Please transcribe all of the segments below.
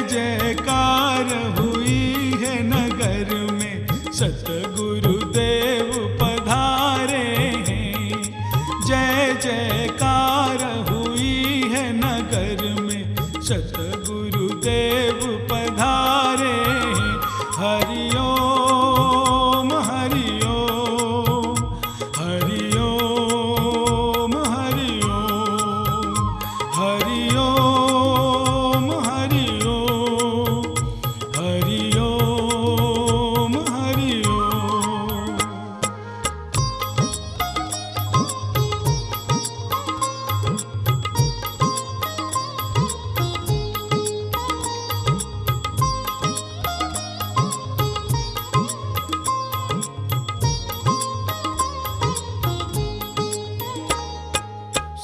जयकार हुई है नगर में, सतगुरुदेव पधारे हैं। जय जयकार हुई है नगर में, सतगुरुदेव पधारे हैं। हरि ओम हरि ओम, हरि ओम हरि ओम, हरि ओम हरि ओम, हरि ओम हरि ओम।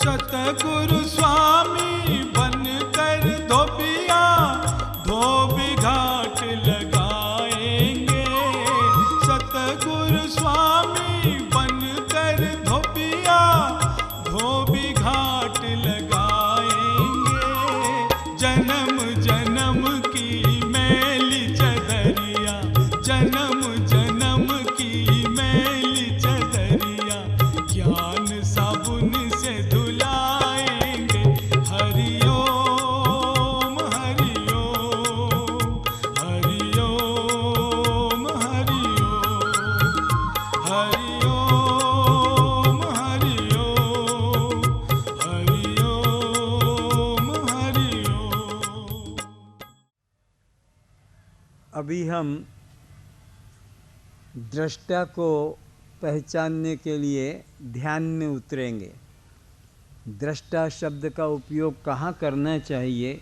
सतगुरु स्वामी बनकर धोबिया धोबी घाट लगाएंगे। सतगुरु स्वामी बनकर धोबिया धोबी घाट लगाएंगे। जन्म जन्म की मैली चदरिया, जन्म जन्म की मैली चदरिया, ज्ञान साबुन से धुलाएंगे। हरि ओम हरि ओम, हरि ओम हरि ओम, हरि ओम हरि ओम, हरि ओम हरि ओम। अभी हम दृष्टा को पहचानने के लिए ध्यान में उतरेंगे। दृष्टा शब्द का उपयोग कहाँ करना चाहिए,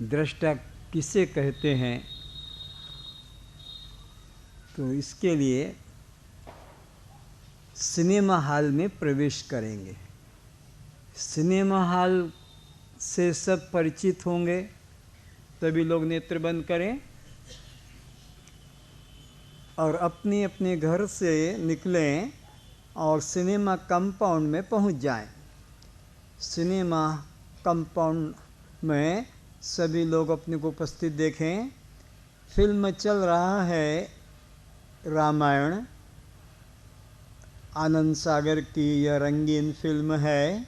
दृष्टा किसे कहते हैं, तो इसके लिए सिनेमा हॉल में प्रवेश करेंगे। सिनेमा हॉल से सब परिचित होंगे। सभी लोग नेत्र बंद करें और अपने अपने घर से निकलें और सिनेमा कंपाउंड में पहुंच जाएं। सिनेमा कंपाउंड में सभी लोग अपने को उपस्थित देखें। फिल्म चल रहा है रामायण। आनंद सागर की यह रंगीन फिल्म है।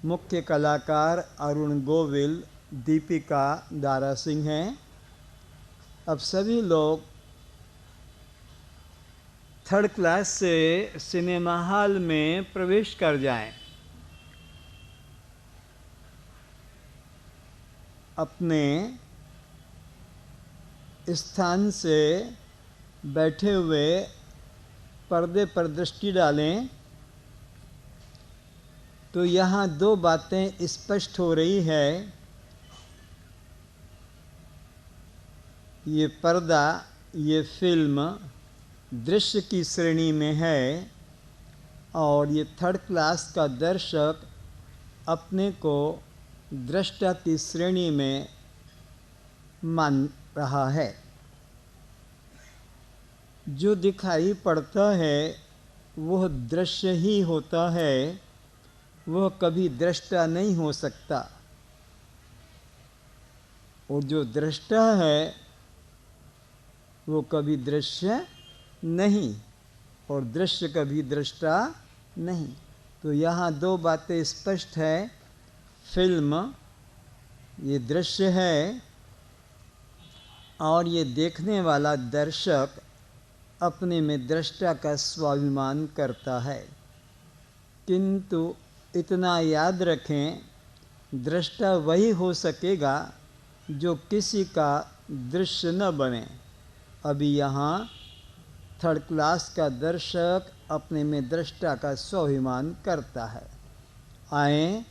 मुख्य कलाकार अरुण गोविल, दीपिका, दारा सिंह हैं। अब सभी लोग थर्ड क्लास से सिनेमा हॉल में प्रवेश कर जाएं। अपने स्थान से बैठे हुए पर्दे पर दृष्टि डालें तो यहाँ दो बातें स्पष्ट हो रही है। ये पर्दा, ये फिल्म दृश्य की श्रेणी में है और ये थर्ड क्लास का दर्शक अपने को दृष्टा की श्रेणी में मान रहा है। जो दिखाई पड़ता है वह दृश्य ही होता है, वह कभी दृष्टा नहीं हो सकता। और जो दृष्टा है वो कभी दृश्य नहीं और दृश्य कभी दृष्टा नहीं। तो यहाँ दो बातें स्पष्ट है। फिल्म ये दृश्य है और ये देखने वाला दर्शक अपने में दृष्टा का स्वाभिमान करता है। किंतु इतना याद रखें, दृष्टा वही हो सकेगा जो किसी का दृश्य न बने। अभी यहाँ थर्ड क्लास का दर्शक अपने में दृष्टा का स्वाभिमान करता है। आए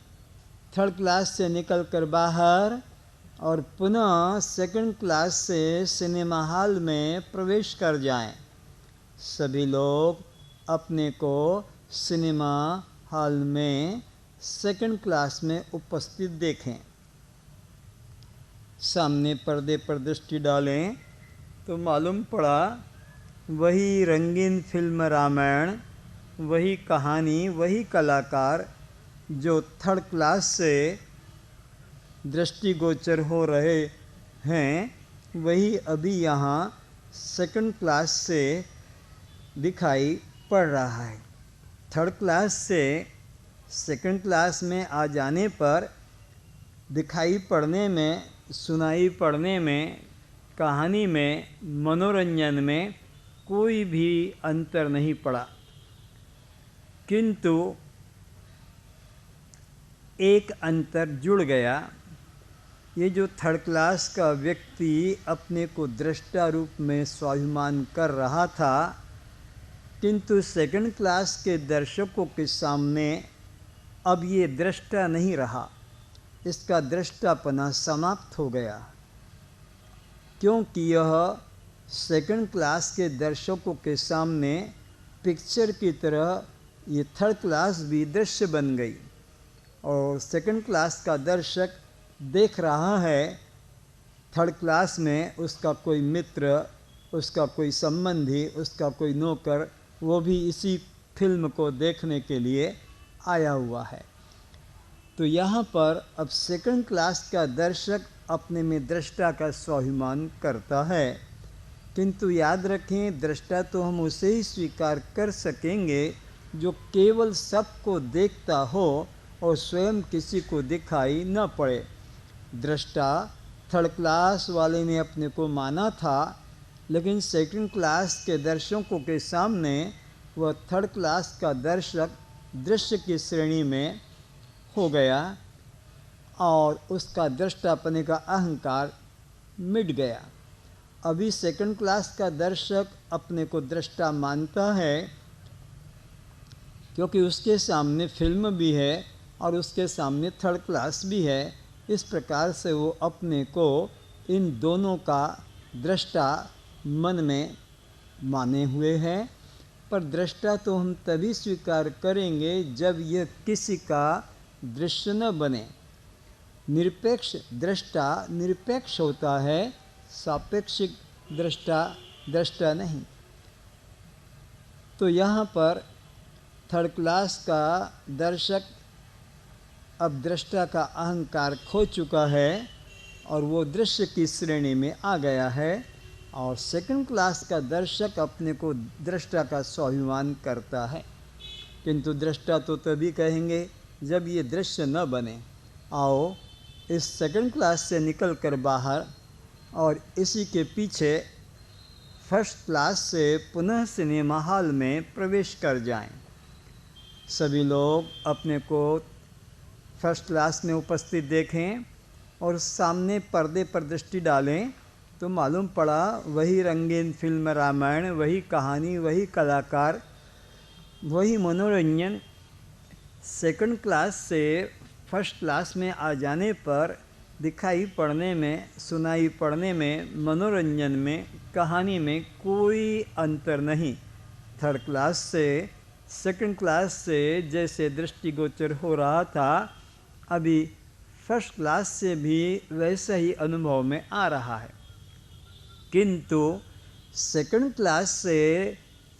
थर्ड क्लास से निकलकर बाहर और पुनः सेकंड क्लास से सिनेमा हॉल में प्रवेश कर जाएं। सभी लोग अपने को सिनेमा हॉल में सेकंड क्लास में उपस्थित देखें। सामने पर्दे पर दृष्टि डालें तो मालूम पड़ा वही रंगीन फिल्म रामायण, वही कहानी, वही कलाकार जो थर्ड क्लास से दृष्टिगोचर हो रहे हैं वही अभी यहाँ सेकंड क्लास से दिखाई पड़ रहा है। थर्ड क्लास से सेकंड क्लास में आ जाने पर दिखाई पड़ने में, सुनाई पड़ने में, कहानी में, मनोरंजन में कोई भी अंतर नहीं पड़ा, किंतु एक अंतर जुड़ गया। ये जो थर्ड क्लास का व्यक्ति अपने को दृष्टा रूप में स्वाभिमान कर रहा था, किंतु सेकंड क्लास के दर्शकों के सामने अब ये दृष्टा नहीं रहा, इसका दृष्टापना समाप्त हो गया, क्योंकि यह सेकंड क्लास के दर्शकों के सामने पिक्चर की तरह ये थर्ड क्लास भी दृश्य बन गई। और सेकंड क्लास का दर्शक देख रहा है थर्ड क्लास में उसका कोई मित्र, उसका कोई संबंधी, उसका कोई नौकर, वो भी इसी फिल्म को देखने के लिए आया हुआ है। तो यहाँ पर अब सेकंड क्लास का दर्शक अपने में दृष्टा का स्वाभिमान करता है, किंतु याद रखें दृष्टा तो हम उसे ही स्वीकार कर सकेंगे जो केवल सबको देखता हो और स्वयं किसी को दिखाई न पड़े। दृष्टा थर्ड क्लास वाले ने अपने को माना था, लेकिन सेकंड क्लास के दर्शकों के सामने वह थर्ड क्लास का दर्शक दृश्य की श्रेणी में हो गया और उसका दृष्टापने का अहंकार मिट गया। अभी सेकंड क्लास का दर्शक अपने को दृष्टा मानता है, क्योंकि उसके सामने फिल्म भी है और उसके सामने थर्ड क्लास भी है। इस प्रकार से वो अपने को इन दोनों का दृष्टा मन में माने हुए हैं। पर दृष्टा तो हम तभी स्वीकार करेंगे जब यह किसी का दृश्य न बने। निरपेक्ष दृष्टा निरपेक्ष होता है, सापेक्षिक दृष्टा दृष्टा नहीं। तो यहाँ पर थर्ड क्लास का दर्शक अब दृष्टा का अहंकार खो चुका है और वो दृश्य की श्रेणी में आ गया है, और सेकंड क्लास का दर्शक अपने को दृष्टा का स्वाभिमान करता है। किंतु दृष्टा तो तभी कहेंगे जब ये दृश्य न बने। आओ इस सेकंड क्लास से निकल कर बाहर और इसी के पीछे फर्स्ट क्लास से पुनः सिनेमा हॉल में प्रवेश कर जाएं। सभी लोग अपने को फर्स्ट क्लास में उपस्थित देखें और सामने पर्दे पर दृष्टि डालें तो मालूम पड़ा वही रंगीन फिल्म रामायण, वही कहानी, वही कलाकार, वही मनोरंजन। सेकंड क्लास से फर्स्ट क्लास में आ जाने पर दिखाई पड़ने में, सुनाई पड़ने में, मनोरंजन में, कहानी में कोई अंतर नहीं। थर्ड क्लास से सेकंड क्लास से जैसे दृष्टिगोचर हो रहा था, अभी फर्स्ट क्लास से भी वैसा ही अनुभव में आ रहा है। किंतु सेकंड क्लास से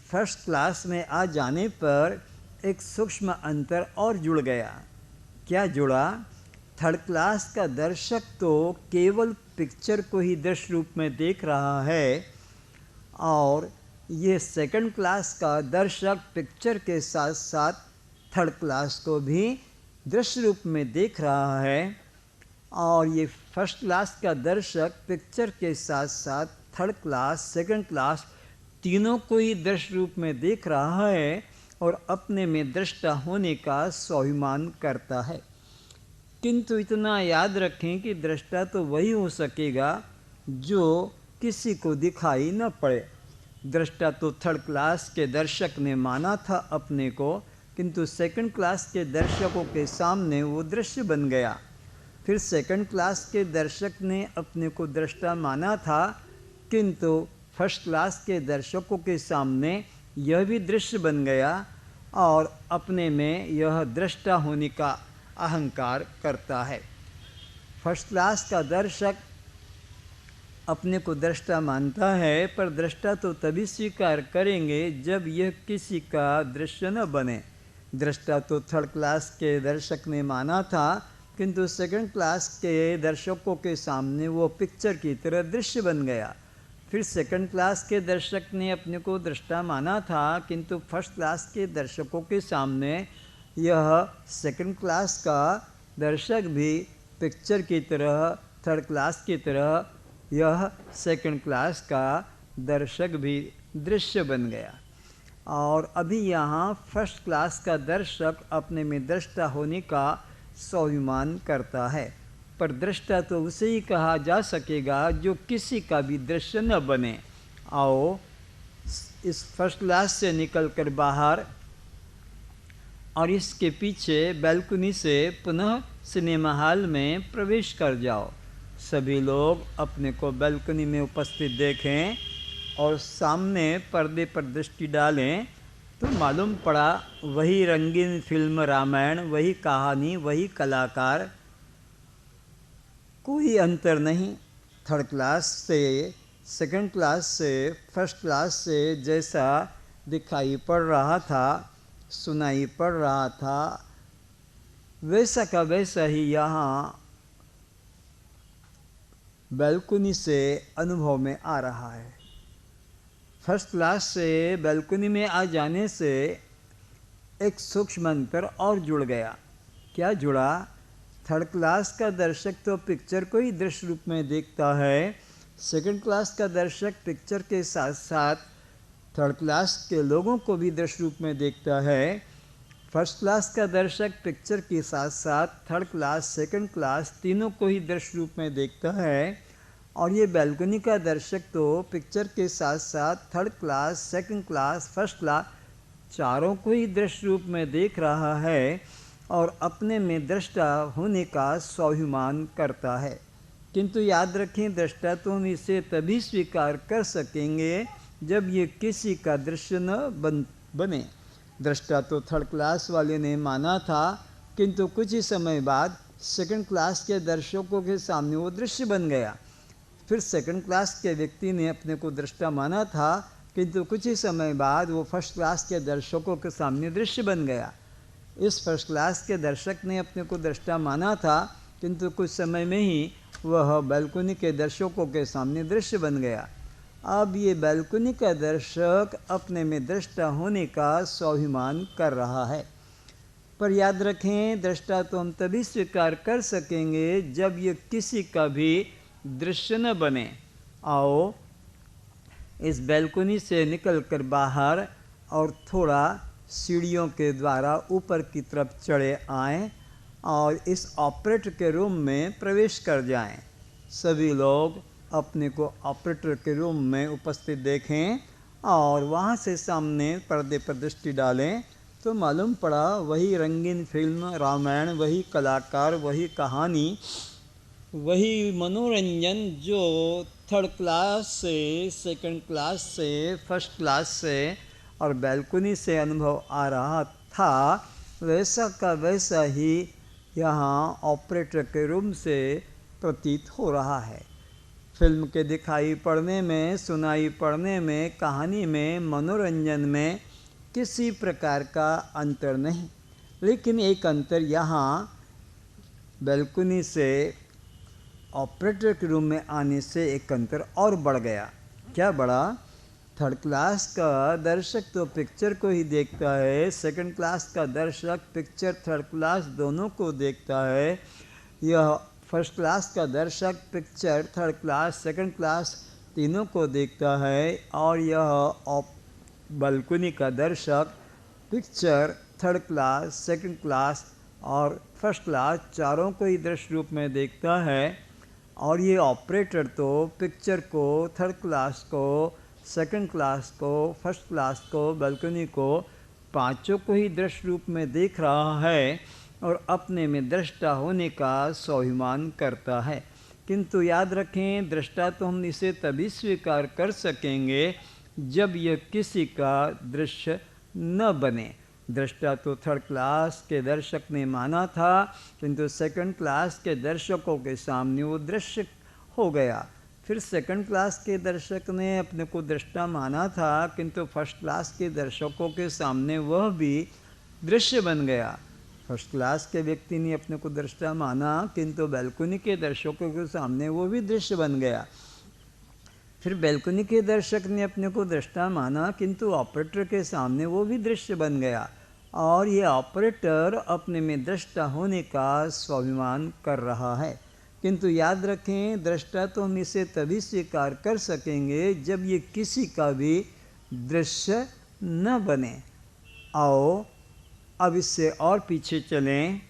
फर्स्ट क्लास में आ जाने पर एक सूक्ष्म अंतर और जुड़ गया। क्या जुड़ा? थर्ड क्लास का दर्शक तो केवल पिक्चर को ही दृश्य रूप में देख रहा है, और ये सेकंड क्लास का दर्शक पिक्चर के साथ साथ थर्ड क्लास को भी दृश्य रूप में देख रहा है। और ये फर्स्ट क्लास का दर्शक पिक्चर के साथ साथ थर्ड क्लास, सेकंड क्लास तीनों को ही दृश्य रूप में देख रहा है और अपने में दृष्टा होने का स्वाभिमान करता है। किंतु इतना याद रखें कि दृष्टा तो वही हो सकेगा जो किसी को दिखाई न पड़े। दृष्टा तो थर्ड क्लास के दर्शक ने माना था अपने को, किंतु सेकंड क्लास के दर्शकों के सामने वो दृश्य बन गया। फिर सेकंड क्लास के दर्शक ने अपने को दृष्टा माना था, किंतु फर्स्ट क्लास के दर्शकों के सामने यह भी दृश्य बन गया और अपने में यह दृष्टा होने का अहंकार करता है। फर्स्ट क्लास का दर्शक अपने को दृष्टा मानता है, पर दृष्टा तो तभी स्वीकार करेंगे जब यह किसी का दृश्य न बने। दृष्टा तो थर्ड क्लास के दर्शक ने माना था, किंतु सेकंड क्लास के दर्शकों के सामने वो पिक्चर की तरह दृश्य बन गया। फिर सेकंड क्लास के दर्शक ने अपने को दृष्टा माना था, किंतु फर्स्ट क्लास के दर्शकों के सामने यह सेकंड क्लास का दर्शक भी पिक्चर की तरह, थर्ड क्लास की तरह यह सेकंड क्लास का दर्शक भी दृश्य बन गया। और अभी यहाँ फर्स्ट क्लास का दर्शक अपने में दृष्टा होने का स्वाभिमान करता है, पर दृष्टा तो उसे ही कहा जा सकेगा जो किसी का भी दृश्य न बने। आओ इस फर्स्ट क्लास से निकलकर बाहर और इसके पीछे बैल्कनी से पुनः सिनेमा हॉल में प्रवेश कर जाओ। सभी लोग अपने को बैल्कनी में उपस्थित देखें और सामने पर्दे पर दृष्टि डालें तो मालूम पड़ा वही रंगीन फिल्म रामायण, वही कहानी, वही कलाकार, कोई अंतर नहीं। थर्ड क्लास से सेकंड क्लास से फर्स्ट क्लास से जैसा दिखाई पड़ रहा था, सुनाई पड़ रहा था, वैसा का वैसा ही यहाँ बैल्कनी से अनुभव में आ रहा है। फर्स्ट क्लास से बैल्कनी में आ जाने से एक सूक्ष्म अंतर और जुड़ गया। क्या जुड़ा? थर्ड क्लास का दर्शक तो पिक्चर को ही दृश्य रूप में देखता है, सेकंड क्लास का दर्शक पिक्चर के साथ साथ थर्ड क्लास के लोगों को भी दृश्य रूप में देखता है। फर्स्ट क्लास का दर्शक पिक्चर के साथ साथ थर्ड क्लास, सेकंड क्लास तीनों को ही दृश्य रूप में देखता है। और ये बैल्कनी का दर्शक तो पिक्चर के साथ साथ third class, second class, first class चारों को ही दृश्य रूप में देख रहा है और अपने में दृष्टा होने का स्वाभिमान करता है। किंतु याद रखें, दृष्टा तो हम इसे तभी स्वीकार कर सकेंगे जब ये किसी का दृश्य न बने। दृष्टा तो थर्ड क्लास वाले ने माना था, किंतु कुछ ही समय बाद सेकंड क्लास के दर्शकों के सामने वो दृश्य बन गया। फिर सेकंड क्लास के व्यक्ति ने अपने को दृष्टा माना था, किंतु कुछ ही समय बाद वो फर्स्ट क्लास के दर्शकों के सामने दृश्य बन गया। इस फर्स्ट क्लास के दर्शक ने अपने को दृष्टा माना था, किंतु कुछ समय में ही वह बैल्कनी के दर्शकों के सामने दृश्य बन गया। अब ये बैल्कनी का दर्शक अपने में दृष्टा होने का स्वाभिमान कर रहा है। पर याद रखें, दृष्टा तो हम तभी स्वीकार कर सकेंगे जब ये किसी का भी दृश्य न बने। आओ इस बैल्कनी से निकलकर बाहर और थोड़ा सीढ़ियों के द्वारा ऊपर की तरफ चढ़े आएं और इस ऑपरेटर के रूम में प्रवेश कर जाएं। सभी लोग अपने को ऑपरेटर के रूम में उपस्थित देखें और वहाँ से सामने पर्दे पर दृष्टि डालें तो मालूम पड़ा वही रंगीन फिल्म रामायण, वही कलाकार, वही कहानी, वही मनोरंजन जो थर्ड क्लास से, सेकंड क्लास से, फर्स्ट क्लास से और बैल्कनी से अनुभव आ रहा था, वैसा का वैसा ही यहाँ ऑपरेटर के रूम से प्रतीत हो रहा है। फिल्म के दिखाई पड़ने में, सुनाई पड़ने में, कहानी में, मनोरंजन में किसी प्रकार का अंतर नहीं, लेकिन एक अंतर यहाँ बैल्कनी से ऑपरेटर के रूम में आने से एक अंतर और बढ़ गया। क्या बढ़ा? थर्ड क्लास का दर्शक तो पिक्चर को ही देखता है, सेकंड क्लास का दर्शक पिक्चर थर्ड क्लास दोनों को देखता है। यह फर्स्ट क्लास का दर्शक picture third class, second class तीनों को देखता है और यह बैल्कनी का दर्शक picture third class, second class और फर्स्ट क्लास चारों को ही दृश्य रूप में देखता है। और ये ऑपरेटर तो पिक्चर को, थर्ड क्लास को, सेकंड क्लास को, फर्स्ट क्लास को, बैल्कनी को, पांचों को ही दृश्य रूप में देख रहा है और अपने में दृष्टा होने का स्वाभिमान करता है। किंतु याद रखें, दृष्टा तो हम इसे तभी स्वीकार कर सकेंगे जब यह किसी का दृश्य न बने। दृष्टा तो थर्ड क्लास के दर्शक ने माना था, किंतु सेकंड क्लास के दर्शकों के सामने वो दृश्य हो गया। फिर सेकंड क्लास के दर्शक ने अपने को दृष्टा माना था, किंतु फर्स्ट क्लास के दर्शकों के सामने वह भी दृश्य बन गया। फर्स्ट क्लास के व्यक्ति ने अपने को दृष्टा माना, किंतु बैल्कुनी के दर्शकों के सामने वो भी दृश्य बन गया। फिर बैल्कुनी के दर्शक ने अपने को दृष्टा माना, किंतु ऑपरेटर के सामने वो भी दृश्य बन गया। और ये ऑपरेटर अपने में दृष्टा होने का स्वाभिमान कर रहा है। किंतु याद रखें, दृष्टा तो हम इसे तभी स्वीकार कर सकेंगे जब ये किसी का भी दृश्य न बने। आओ अब इससे और पीछे चलें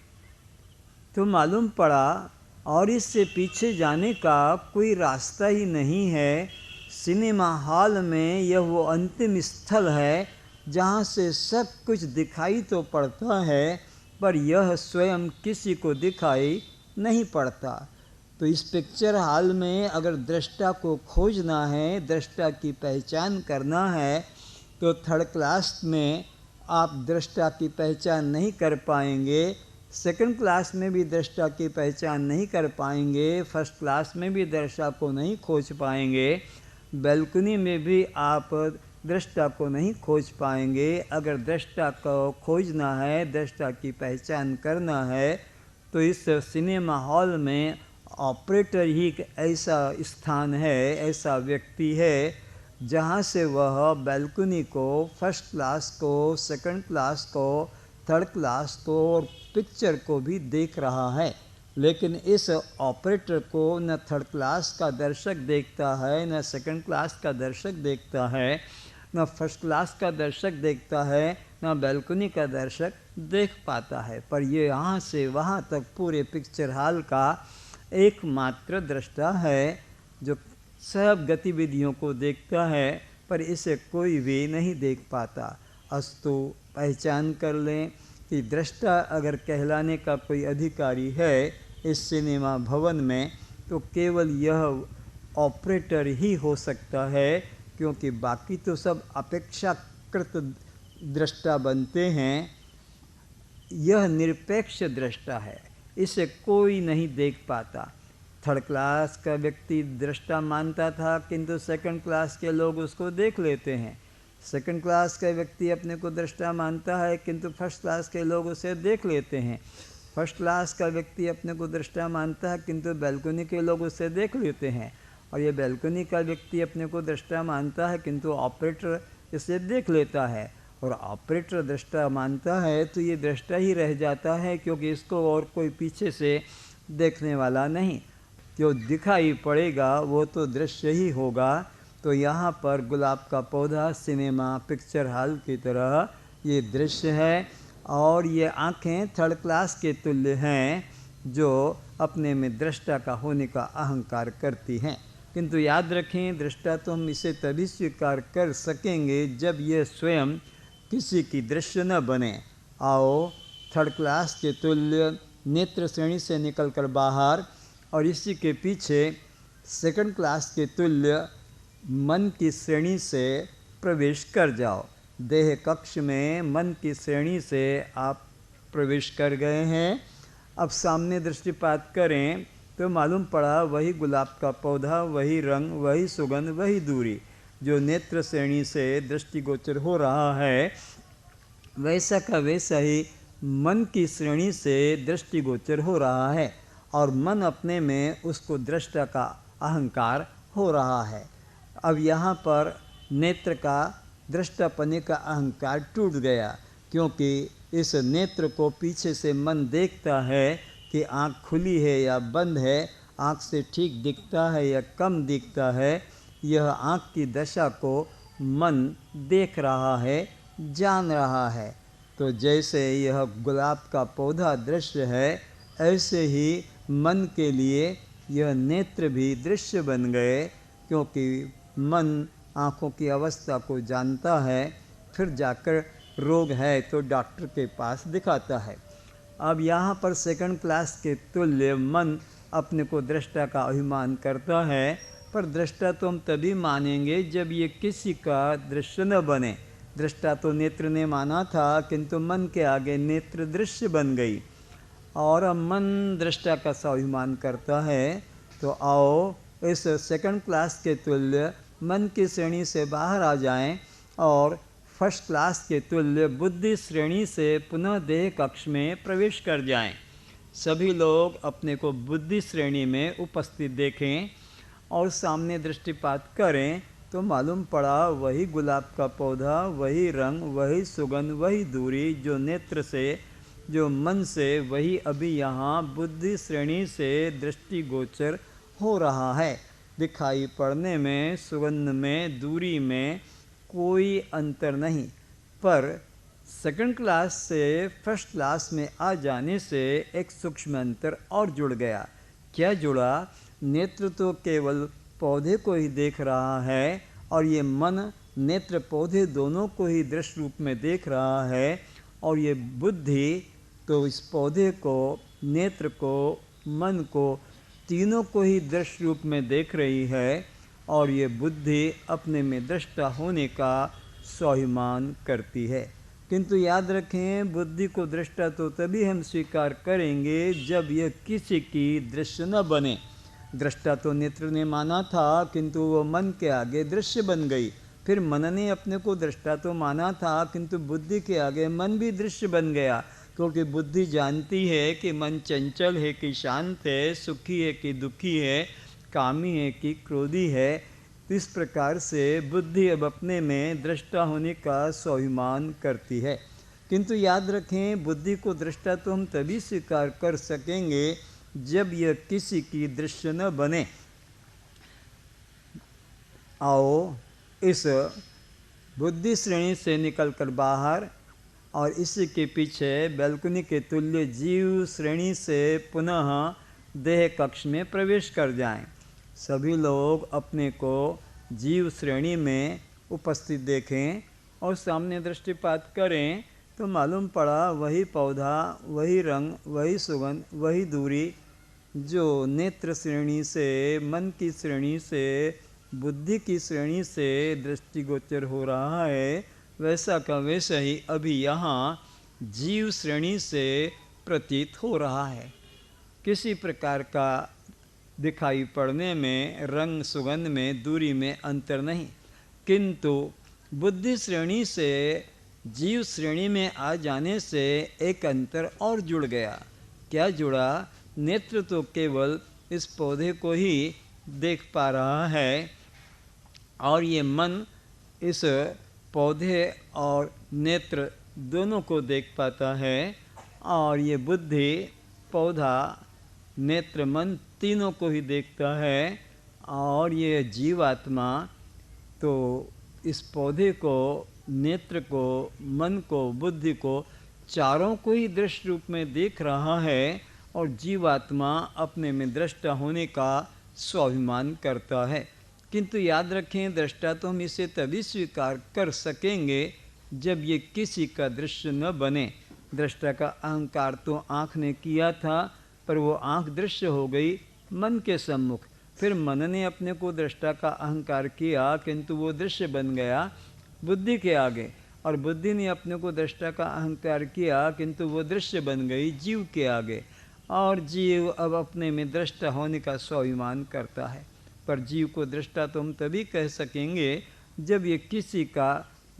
तो मालूम पड़ा, और इससे पीछे जाने का कोई रास्ता ही नहीं है। सिनेमा हॉल में यह वो अंतिम स्थल है जहाँ से सब कुछ दिखाई तो पड़ता है, पर यह स्वयं किसी को दिखाई नहीं पड़ता। तो इस पिक्चर हॉल में अगर दृष्टा को खोजना है, दृष्टा की पहचान करना है, तो थर्ड क्लास में आप दृष्टा की पहचान नहीं कर पाएंगे, सेकंड क्लास में भी दृष्टा की पहचान नहीं कर पाएंगे, फर्स्ट क्लास में भी दृष्टा को नहीं खोज पाएंगे, बैल्कुनी में भी आप दृष्टा को नहीं खोज पाएंगे। अगर दृष्टा को खोजना है, दृष्टा की पहचान करना है, तो इस सिनेमा हॉल में ऑपरेटर ही एक ऐसा स्थान है, ऐसा व्यक्ति है जहाँ से वह बैल्कुनी को, फर्स्ट क्लास को, सेकंड क्लास को, थर्ड क्लास को और पिक्चर को भी देख रहा है। लेकिन इस ऑपरेटर को न थर्ड क्लास का दर्शक देखता है, न सेकंड क्लास का दर्शक देखता है, न फर्स्ट क्लास का दर्शक देखता है, न बैल्कुनी का दर्शक देख पाता है। पर ये यहाँ से वहाँ तक पूरे पिक्चर हॉल का एकमात्र दृष्टा है जो सब गतिविधियों को देखता है, पर इसे कोई भी नहीं देख पाता। अस्तु पहचान कर लें कि दृष्टा अगर कहलाने का कोई अधिकारी है इस सिनेमा भवन में, तो केवल यह ऑपरेटर ही हो सकता है, क्योंकि बाकी तो सब अपेक्षाकृत दृष्टा बनते हैं। यह निरपेक्ष दृष्टा है, इसे कोई नहीं देख पाता। थर्ड क्लास का व्यक्ति दृष्टा मानता था, किंतु सेकंड क्लास के लोग उसको देख लेते हैं। सेकंड क्लास का व्यक्ति अपने को दृष्टा मानता है, किंतु फर्स्ट क्लास के लोग उसे देख लेते हैं। फर्स्ट क्लास का व्यक्ति अपने को दृष्टा मानता है, किंतु बैल्कुनी के लोग उसे देख लेते हैं। और ये बैल्कुनी का व्यक्ति अपने को दृष्टा मानता है, किंतु ऑपरेटर इसे देख लेता है। और ऑपरेटर दृष्टा मानता है तो ये दृष्टा ही रह जाता है, क्योंकि इसको और कोई पीछे से देखने वाला नहीं। जो दिखाई पड़ेगा वो तो दृश्य ही होगा। तो यहाँ पर गुलाब का पौधा सिनेमा पिक्चर हॉल की तरह ये दृश्य है, और ये आँखें थर्ड क्लास के तुल्य हैं जो अपने में दृष्टा का होने का अहंकार करती हैं। किंतु याद रखें, दृष्टा तो हम इसे तभी स्वीकार कर सकेंगे जब ये स्वयं किसी की दृश्य न बने। आओ थर्ड क्लास के तुल्य नेत्र श्रेणी से निकलकर बाहर, और इसी के पीछे सेकंड क्लास के तुल्य मन की श्रेणी से प्रवेश कर जाओ। देह कक्ष में मन की श्रेणी से आप प्रवेश कर गए हैं। अब सामने दृष्टिपात करें तो मालूम पड़ा वही गुलाब का पौधा, वही रंग, वही सुगंध, वही दूरी जो नेत्र श्रेणी से दृष्टिगोचर हो रहा है, वैसा का वैसा ही मन की श्रेणी से दृष्टिगोचर हो रहा है। और मन अपने में उसको दृष्टा का अहंकार हो रहा है। अब यहाँ पर नेत्र का दृष्टापने का अहंकार टूट गया, क्योंकि इस नेत्र को पीछे से मन देखता है कि आँख खुली है या बंद है, आँख से ठीक दिखता है या कम दिखता है। यह आँख की दशा को मन देख रहा है, जान रहा है। तो जैसे यह गुलाब का पौधा दृश्य है, ऐसे ही मन के लिए यह नेत्र भी दृश्य बन गए, क्योंकि मन आँखों की अवस्था को जानता है, फिर जाकर रोग है तो डॉक्टर के पास दिखाता है। अब यहाँ पर सेकंड क्लास के तुल्य मन अपने को दृष्टा का अभिमान करता है, पर दृष्टा तो हम तभी मानेंगे जब ये किसी का दृश्य न बने। दृष्टा तो नेत्र ने माना था, किंतु मन के आगे नेत्र दृश्य बन गई, और अब मन दृष्टा का स्वाभिमान करता है। तो आओ इस सेकंड क्लास के तुल्य मन की श्रेणी से बाहर आ जाएं और फर्स्ट क्लास के तुल्य बुद्धि श्रेणी से पुनः देह कक्ष में प्रवेश कर जाएं। सभी लोग अपने को बुद्धि श्रेणी में उपस्थित देखें और सामने दृष्टिपात करें तो मालूम पड़ा वही गुलाब का पौधा, वही रंग, वही सुगंध, वही दूरी जो नेत्र से, जो मन से, वही अभी यहाँ बुद्धि श्रेणी से दृष्टिगोचर हो रहा है। दिखाई पड़ने में, सुगंध में, दूरी में कोई अंतर नहीं, पर सेकंड क्लास से फर्स्ट क्लास में आ जाने से एक सूक्ष्म अंतर और जुड़ गया। क्या जुड़ा? नेत्र तो केवल पौधे को ही देख रहा है और ये मन नेत्र पौधे दोनों को ही दृश्य रूप में देख रहा है, और ये बुद्धि तो इस पौधे को, नेत्र को, मन को, तीनों को ही दृश्य रूप में देख रही है, और ये बुद्धि अपने में दृष्टा होने का स्वाभिमान करती है। किंतु याद रखें, बुद्धि को दृष्टा तो तभी हम स्वीकार करेंगे जब यह किसी की दृश्य न बने। दृष्टा तो नेत्र ने माना था, किंतु वो मन के आगे दृश्य बन गई। फिर मन ने अपने को दृष्टा तो माना था, किंतु बुद्धि के आगे मन भी दृश्य बन गया, क्योंकि बुद्धि जानती है कि मन चंचल है कि शांत है, सुखी है कि दुखी है, कामी है कि क्रोधी है। इस प्रकार से बुद्धि अब अपने में दृष्टा होने का स्वाभिमान करती है। किंतु याद रखें, बुद्धि को दृष्टा तो हम तभी स्वीकार कर सकेंगे जब यह किसी की दृश्य न बने। आओ इस बुद्धि श्रेणी से निकलकर बाहर और इसी के पीछे बैल्कनी के तुल्य जीव श्रेणी से पुनः देह कक्ष में प्रवेश कर जाएं। सभी लोग अपने को जीव श्रेणी में उपस्थित देखें और सामने दृष्टिपात करें तो मालूम पड़ा वही पौधा, वही रंग, वही सुगंध, वही दूरी जो नेत्र श्रेणी से, मन की श्रेणी से, बुद्धि की श्रेणी से दृष्टिगोचर हो रहा है, वैसा का वैसा ही अभी यहाँ जीव श्रेणी से प्रतीत हो रहा है। किसी प्रकार का दिखाई पड़ने में, रंग सुगंध में, दूरी में अंतर नहीं, किंतु बुद्धि श्रेणी से जीव श्रेणी में आ जाने से एक अंतर और जुड़ गया। क्या जुड़ा? नेत्र तो केवल इस पौधे को ही देख पा रहा है और ये मन इस पौधे और नेत्र दोनों को देख पाता है, और ये बुद्धि पौधा, नेत्र, मन तीनों को ही देखता है, और ये जीवात्मा तो इस पौधे को, नेत्र को, मन को, बुद्धि को, चारों को ही दृश्य रूप में देख रहा है, और जीवात्मा अपने में दृष्टा होने का स्वाभिमान करता है। किंतु याद रखें, दृष्टा तो हम इसे तभी स्वीकार कर सकेंगे जब ये किसी का दृश्य न बने। दृष्टा का अहंकार तो आँख ने किया था, पर वो आँख दृश्य हो गई मन के सम्मुख। फिर मन ने अपने को दृष्टा का अहंकार किया, किंतु वो दृश्य बन गया बुद्धि के आगे, और बुद्धि ने अपने को दृष्टा का अहंकार किया, किंतु वो दृश्य बन गई जीव के आगे, और जीव अब अपने में दृष्टा होने का स्वाभिमान करता है। पर जीव को दृष्टा तो हम तभी कह सकेंगे जब ये किसी का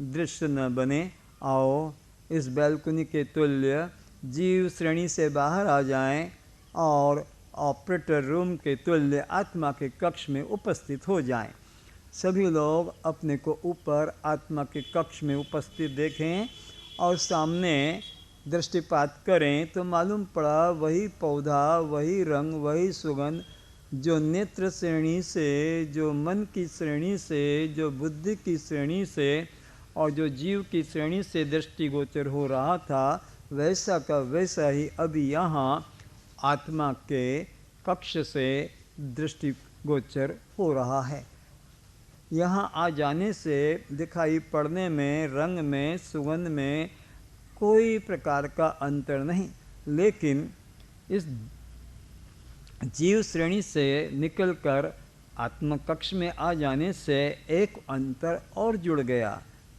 दृश्य न बने। आओ इस बैल्कनी के तुल्य जीव श्रेणी से बाहर आ जाएं और ऑपरेटर रूम के तुल्य आत्मा के कक्ष में उपस्थित हो जाएं। सभी लोग अपने को ऊपर आत्मा के कक्ष में उपस्थित देखें और सामने दृष्टिपात करें तो मालूम पड़ा वही पौधा, वही रंग, वही सुगंध जो नेत्र श्रेणी से, जो मन की श्रेणी से, जो बुद्धि की श्रेणी से और जो जीव की श्रेणी से दृष्टिगोचर हो रहा था, वैसा का वैसा ही अभी यहाँ आत्मा के कक्ष से दृष्टिगोचर हो रहा है। यहाँ आ जाने से दिखाई पड़ने में, रंग में, सुगंध में कोई प्रकार का अंतर नहीं, लेकिन इस जीव श्रेणी से निकलकर आत्म कक्ष में आ जाने से एक अंतर और जुड़ गया।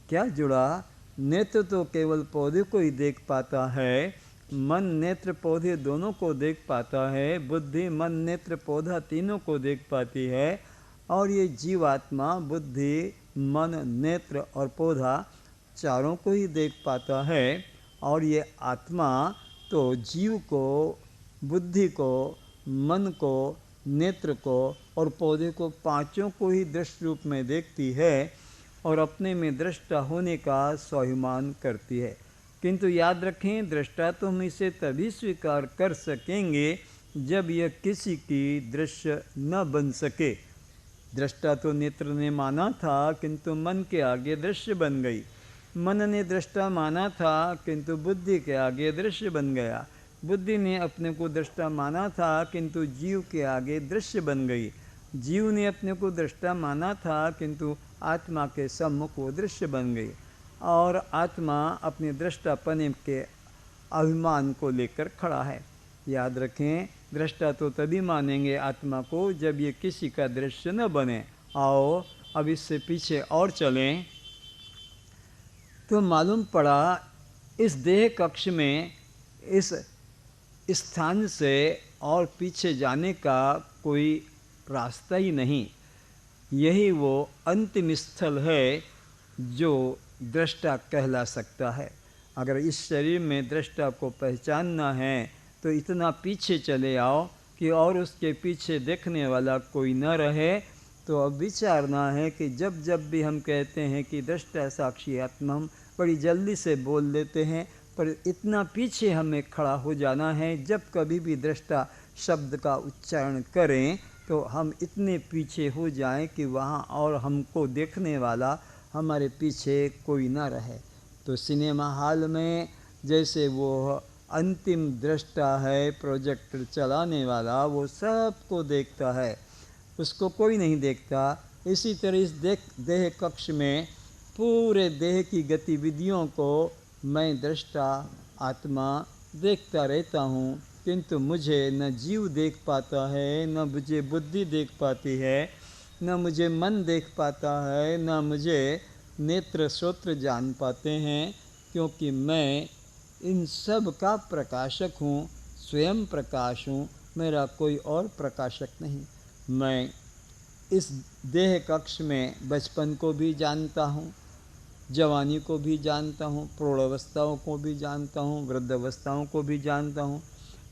क्या जुड़ा? नेत्र तो केवल पौधे को ही देख पाता है, मन नेत्र पौधे दोनों को देख पाता है, बुद्धि मन नेत्र पौधा तीनों को देख पाती है, और ये जीवात्मा बुद्धि मन नेत्र और पौधा चारों को ही देख पाता है, और ये आत्मा तो जीव को, बुद्धि को, मन को, नेत्र को और पौधे को, पांचों को ही दृष्ट रूप में देखती है और अपने में दृष्टा होने का स्वाभिमान करती है। किंतु याद रखें, दृष्टा तो हम इसे तभी स्वीकार कर सकेंगे जब यह किसी की दृश्य न बन सके। दृष्टा तो नेत्र ने माना था, किंतु मन के आगे दृश्य बन गई। मन ने दृष्टा माना था, किंतु बुद्धि के आगे दृश्य बन गया। बुद्धि ने अपने को दृष्टा माना था, किंतु जीव के आगे दृश्य बन गई। जीव ने अपने को दृष्टा माना था, किंतु आत्मा के सम्मुख वो दृश्य बन गई। और आत्मा अपने दृष्टापने के अभिमान को लेकर खड़ा है। याद रखें, दृष्टा तो तभी मानेंगे आत्मा को जब ये किसी का दृश्य न बने। आओ अब इससे पीछे और चलें तो मालूम पड़ा इस देह कक्ष में इस स्थान से और पीछे जाने का कोई रास्ता ही नहीं। यही वो अंतिम स्थल है जो दृष्टा कहला सकता है। अगर इस शरीर में दृष्टा को पहचानना है तो इतना पीछे चले आओ कि और उसके पीछे देखने वाला कोई न रहे। तो अब विचारना है कि जब जब भी हम कहते हैं कि दृष्टा साक्षी आत्मा, हम बड़ी जल्दी से बोल देते हैं, पर इतना पीछे हमें खड़ा हो जाना है। जब कभी भी दृष्टा शब्द का उच्चारण करें तो हम इतने पीछे हो जाएं कि वहाँ और हमको देखने वाला हमारे पीछे कोई ना रहे। तो सिनेमा हॉल में जैसे वो अंतिम दृष्टा है, प्रोजेक्टर चलाने वाला, वो सबको देखता है, उसको कोई नहीं देखता। इसी तरह इस देह कक्ष में पूरे देह की गतिविधियों को मैं दृष्टा आत्मा देखता रहता हूँ, किंतु मुझे न जीव देख पाता है, न मुझे बुद्धि देख पाती है, न मुझे मन देख पाता है, न मुझे नेत्र श्रोत्र जान पाते हैं, क्योंकि मैं इन सब का प्रकाशक हूँ, स्वयं प्रकाश हूँ, मेरा कोई और प्रकाशक नहीं। मैं इस देह कक्ष में बचपन को भी जानता हूँ, जवानी को भी जानता हूँ, प्रौढ़ावस्थाओं को भी जानता हूँ, वृद्धावस्थाओं को भी जानता हूँ,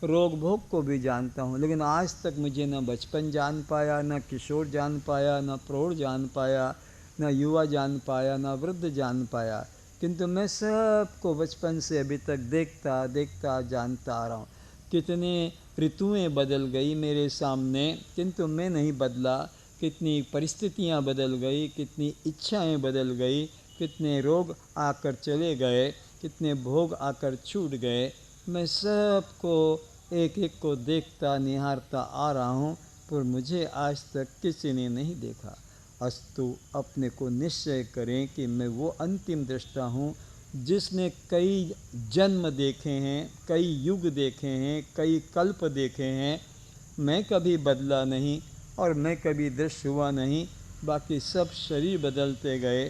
रोग भोग को भी जानता हूँ, लेकिन आज तक मुझे न बचपन जान पाया, न किशोर जान पाया, न प्रौढ़ जान पाया, न युवा जान पाया, न वृद्ध जान पाया। किंतु मैं सबको बचपन से अभी तक देखता देखता जानता आ रहा हूँ। कितने ऋतुएं बदल गई मेरे सामने, किंतु मैं नहीं बदला। कितनी परिस्थितियाँ बदल गई, कितनी इच्छाएं बदल गई, कितने रोग आकर चले गए, कितने भोग आकर छूट गए। मैं सबको एक एक को देखता निहारता आ रहा हूँ, पर मुझे आज तक किसी ने नहीं देखा। अस्तु अपने को निश्चय करें कि मैं वो अंतिम दृष्टा हूँ जिसने कई जन्म देखे हैं, कई युग देखे हैं, कई कल्प देखे हैं। मैं कभी बदला नहीं और मैं कभी दृश्य हुआ नहीं। बाकी सब शरीर बदलते गए,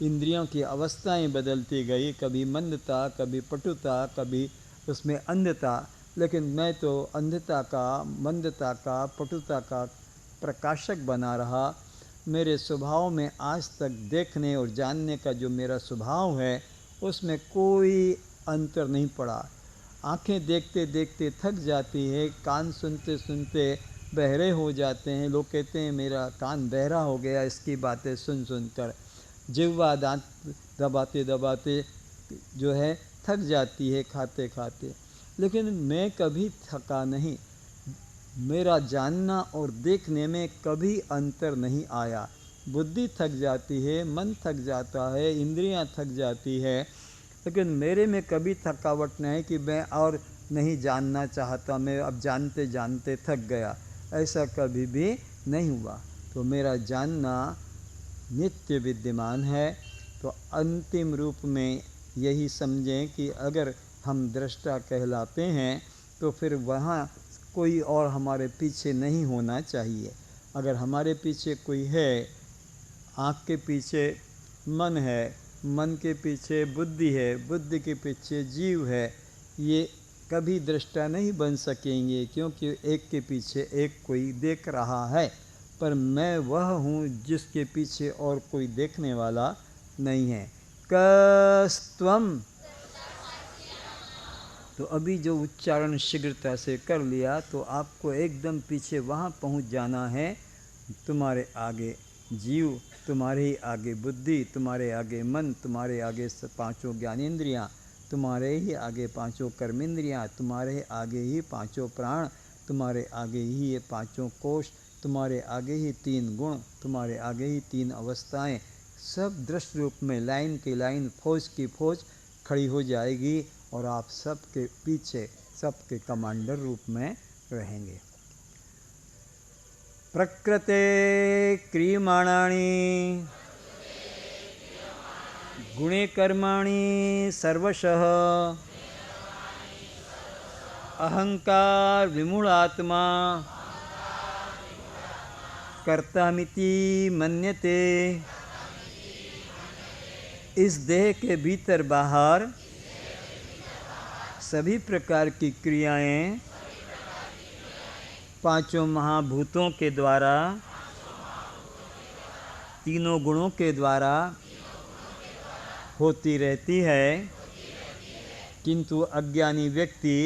इंद्रियों की अवस्थाएं बदलती गई, कभी मंदता, कभी पटुता, कभी उसमें अंधता, लेकिन मैं तो अंधता का, मंदता का, पटुता का प्रकाशक बना रहा। मेरे स्वभाव में आज तक देखने और जानने का जो मेरा स्वभाव है उसमें कोई अंतर नहीं पड़ा। आंखें देखते देखते थक जाती है, कान सुनते सुनते बहरे हो जाते हैं। लोग कहते हैं मेरा कान बहरा हो गया इसकी बातें सुन सुनकर। जिह्वा दांत दबाते दबाते जो है थक जाती है खाते खाते, लेकिन मैं कभी थका नहीं। मेरा जानना और देखने में कभी अंतर नहीं आया। बुद्धि थक जाती है, मन थक जाता है, इंद्रियां थक जाती है, लेकिन मेरे में कभी थकावट नहीं कि मैं और नहीं जानना चाहता, मैं अब जानते जानते थक गया, ऐसा कभी भी नहीं हुआ। तो मेरा जानना नित्य विद्यमान है। तो अंतिम रूप में यही समझें कि अगर हम दृष्टा कहलाते हैं तो फिर वहाँ कोई और हमारे पीछे नहीं होना चाहिए। अगर हमारे पीछे कोई है, आँख के पीछे मन है, मन के पीछे बुद्धि है, बुद्धि के पीछे जीव है, ये कभी दृष्टा नहीं बन सकेंगे, क्योंकि एक के पीछे एक कोई देख रहा है। पर मैं वह हूँ जिसके पीछे और कोई देखने वाला नहीं है। कस्त्वम। तो अभी जो उच्चारण शीघ्रता से कर लिया तो आपको एकदम पीछे वहाँ पहुँच जाना है। तुम्हारे आगे जीव, तुम्हारे ही आगे बुद्धि, तुम्हारे आगे मन, तुम्हारे आगे पांचों ज्ञानेंद्रियाँ, तुम्हारे ही आगे पांचों कर्मेंद्रियाँ, तुम्हारे आगे ही पांचों प्राण, तुम्हारे आगे ही ये पांचों कोश, तुम्हारे आगे ही तीन गुण, तुम्हारे आगे ही तीन अवस्थाएं, सब दृश्य रूप में लाइन की लाइन, फौज की फौज खड़ी हो जाएगी और आप सबके पीछे सबके कमांडर रूप में रहेंगे। प्रकृते क्रियमाणानि गुणे कर्माणि सर्वशः अहंकार विमूढ़ात्मा कर्तामिति मन्यते। इस देह के भीतर बाहर सभी प्रकार की क्रियाएं पांचों महाभूतों के द्वारा, तीनों गुणों के द्वारा होती रहती है, किंतु अज्ञानी व्यक्ति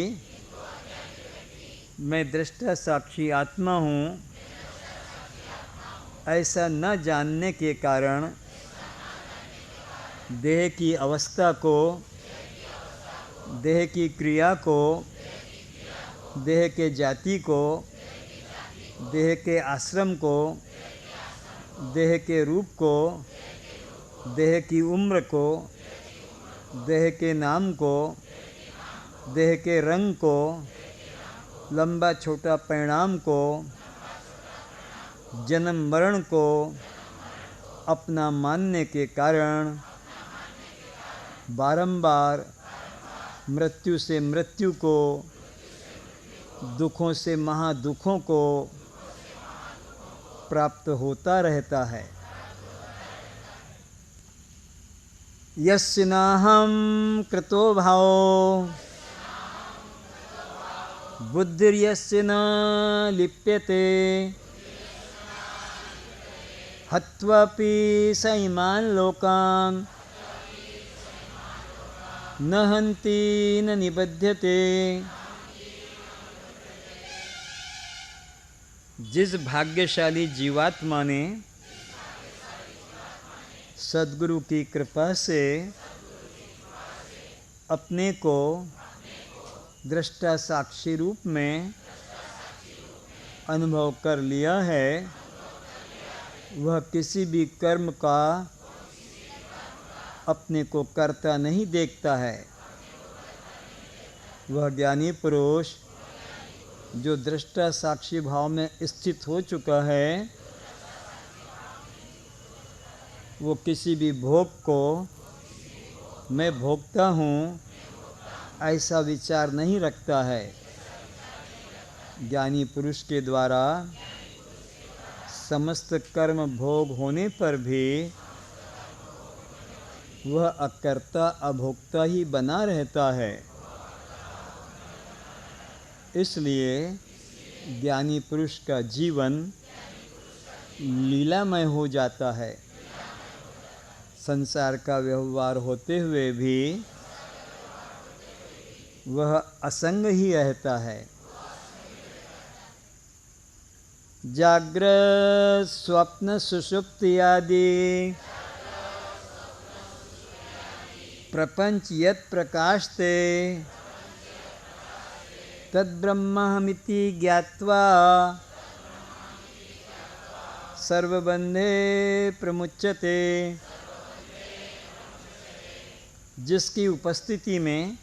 मैं दृष्टा साक्षी आत्मा हूँ ऐसा न जानने के कारण देह की अवस्था को, देह की क्रिया को, देह के जाति को, देह के आश्रम को, देह के रूप को, देह की उम्र को, देह के नाम को, देह के रंग को, लंबा छोटा परिणाम को, जन्म मरण को अपना मानने के कारण बारंबार मृत्यु से मृत्यु को, दुखों से महादुखों को प्राप्त होता रहता है। यस्य नाहं कृतो भावो बुद्धिर्यस्य न लिप्यते हत्वापि स इमान् लोकान् न हन्ति न निबध्यते। जिस भाग्यशाली जीवात्मा ने सद्गुरु की कृपा से अपने को दृष्टा साक्षी रूप में अनुभव कर लिया है, वह किसी भी कर्म का अपने को करता नहीं देखता है। वह ज्ञानी पुरुष जो दृष्टा साक्षी भाव में स्थित हो चुका है, वो किसी भी भोग को मैं भोगता हूँ ऐसा विचार नहीं रखता है। ज्ञानी पुरुष के द्वारा समस्त कर्म भोग होने पर भी वह अकर्ता अभोक्ता ही बना रहता है। इसलिए ज्ञानी पुरुष का जीवन लीलामय हो जाता है। संसार का व्यवहार होते हुए भी वह असंग ही रहता है। जागृत स्वप्न सुषुप्ति आदि प्रपंच यत् प्रकाशते तद्ब्रह्महमिति ज्ञात्वा सर्वबंधे प्रमुच्यते। जिसकी उपस्थिति में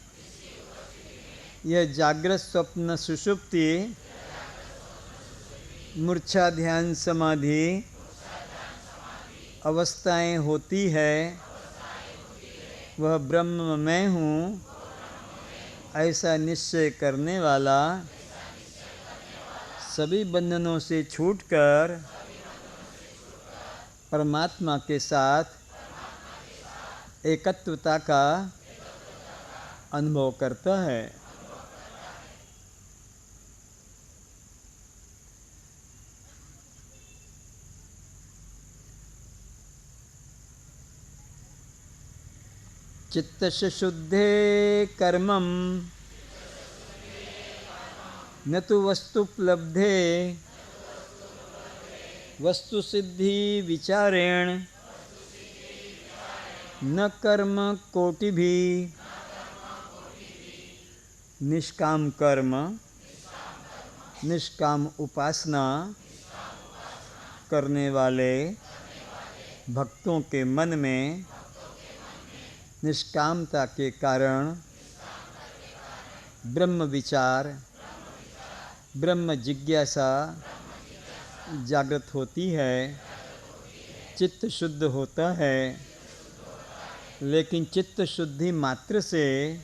यह जागृत स्वप्न सुषुप्ति मूर्छा ध्यान समाधि अवस्थाएं होती है, वह ब्रह्म मैं हूँ ऐसा निश्चय करने वाला सभी बंधनों से छूटकर परमात्मा के साथ एकत्वता का अनुभव करता है। चित्तस्य शुद्धे कर्मं न तु वस्तुपलब्धे वस्तुसिद्धि विचारेण न कर्म कोटिभिः निष्काम कर्म निष्काम उपासना करने वाले भक्तों के मन में निष्कामता के कारण ब्रह्म विचार ब्रह्म जिज्ञासा जागृत होती है, चित्त शुद्ध होता है। लेकिन चित्त शुद्धि मात्र से,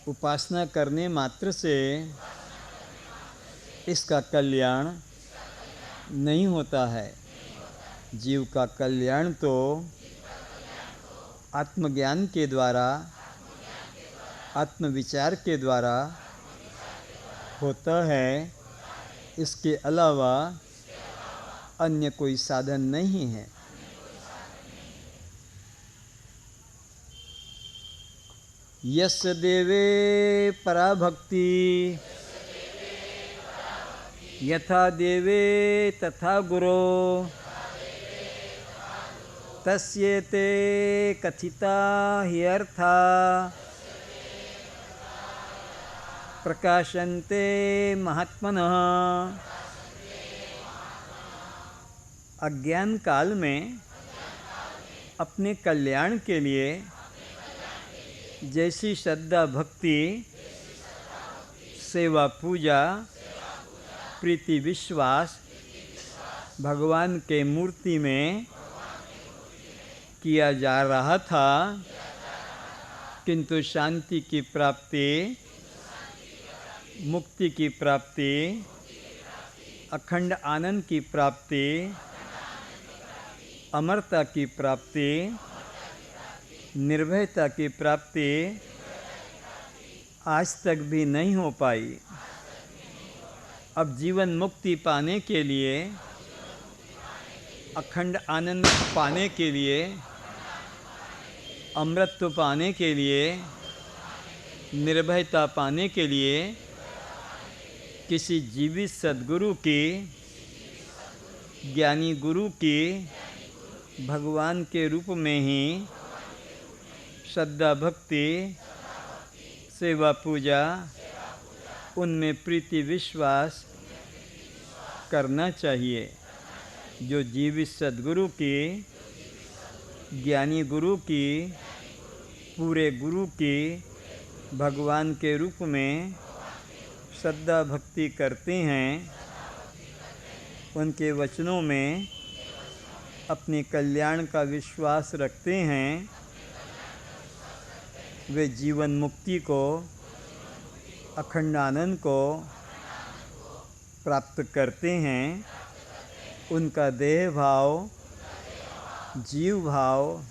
उपासना करने मात्र से इसका कल्याण नहीं होता है। जीव का कल्याण तो आत्मज्ञान के द्वारा, आत्मविचार के द्वारा होता है। इसके अलावा अन्य कोई साधन नहीं है। यस्य देवे पराभक्ति यथा देवे तथा गुरो तस्येते कथिता ह्यर्था प्रकाशन्ते महात्मनः। अज्ञान काल में अपने कल्याण के लिए जैसी श्रद्धा भक्ति सेवा पूजा प्रीति विश्वास भगवान के मूर्ति में किया जा रहा था, किंतु शांति की प्राप्ति, मुक्ति की प्राप्ति, अखंड आनंद की प्राप्ति, अमरता की प्राप्ति, निर्भयता की प्राप्ति आज तक भी नहीं हो पाई। अब जीवन मुक्ति पाने के लिए, अखंड आनंद पाने के लिए, अमृतत्व पाने के लिए, निर्भयता पाने के लिए किसी जीवित सद्गुरु की, ज्ञानी गुरु की, भगवान के रूप में ही श्रद्धा भक्ति सेवा पूजा उनमें प्रीति विश्वास करना चाहिए। जो जीवित सद्गुरु की, ज्ञानी गुरु की, पूरे गुरु की भगवान के रूप में श्रद्धा भक्ति करते हैं, उनके वचनों में अपने कल्याण का विश्वास रखते हैं, वे जीवन मुक्ति को, अखंड आनंद को प्राप्त करते हैं। उनका देह भाव, जीव भाव,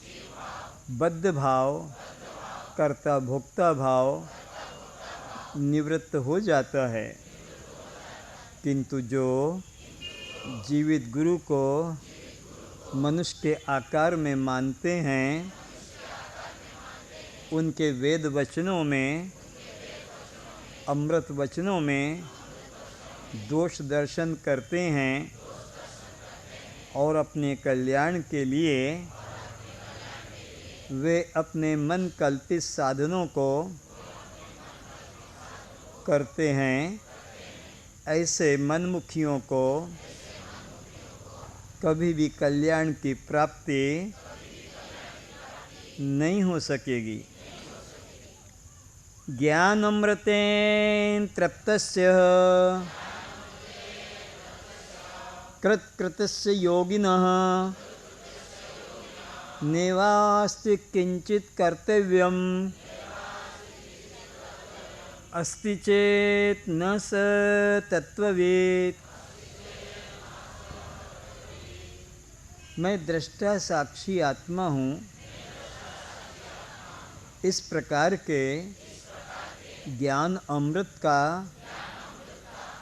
बद्ध भाव, कर्ता भोक्ता भाव निवृत्त हो जाता है। किंतु जो जीवित गुरु को मनुष्य के आकार में मानते हैं, उनके वेद वचनों में, अमृत वचनों में दोष दर्शन करते हैं और अपने कल्याण के लिए वे अपने मन कल्पित साधनों को करते हैं। ऐसे मनमुखियों को कभी भी कल्याण की प्राप्ति नहीं हो सकेगी। ज्ञान अमृतेन तृप्तस्य कृतकृतस्य योगिनः नैवास्ति किंचित कर्तव्यम् अस्ति चेत न स तत्ववेत्। मैं दृष्टा साक्षी आत्मा हूँ। इस प्रकार के ज्ञान अमृत का,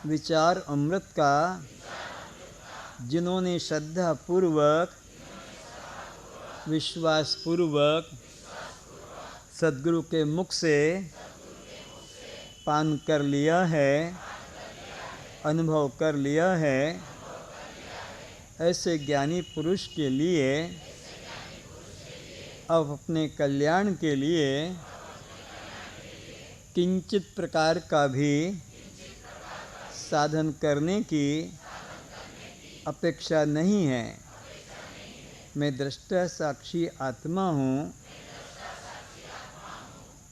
विचार अमृत का जिन्होंने श्रद्धा पूर्वक, विश्वास पूर्वक सद्गुरु के मुख से पान कर लिया है, अनुभव कर लिया है, ऐसे ज्ञानी पुरुष के लिए अब अपने कल्याण के लिए किंचित प्रकार का भी साधन करने की अपेक्षा नहीं है। मैं दृष्टा साक्षी आत्मा हूँ,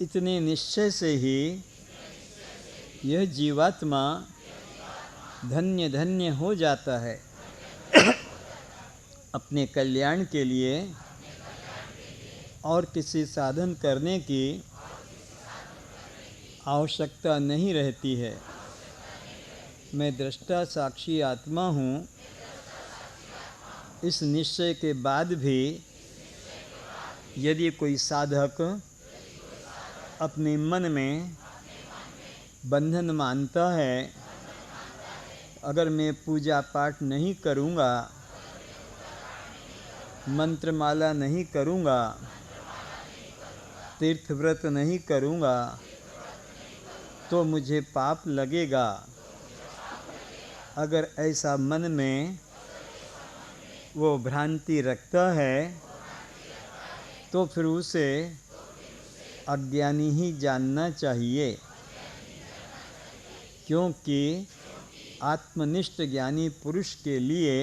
इतने निश्चय से ही यह जीवात्मा धन्य धन्य हो जाता है। अपने कल्याण के लिए और किसी साधन करने की आवश्यकता नहीं रहती है। मैं दृष्टा साक्षी आत्मा हूँ, इस निश्चय के बाद भी यदि कोई साधक अपने मन में बंधन मानता है, अगर मैं पूजा पाठ नहीं करूँगा, मंत्रमाला नहीं करूँगा, तीर्थ व्रत नहीं करूँगा, तो मुझे पाप लगेगा। अगर ऐसा मन में वो भ्रांति रखता है तो फिर उसे अज्ञानी ही जानना चाहिए, क्योंकि आत्मनिष्ठ ज्ञानी पुरुष के लिए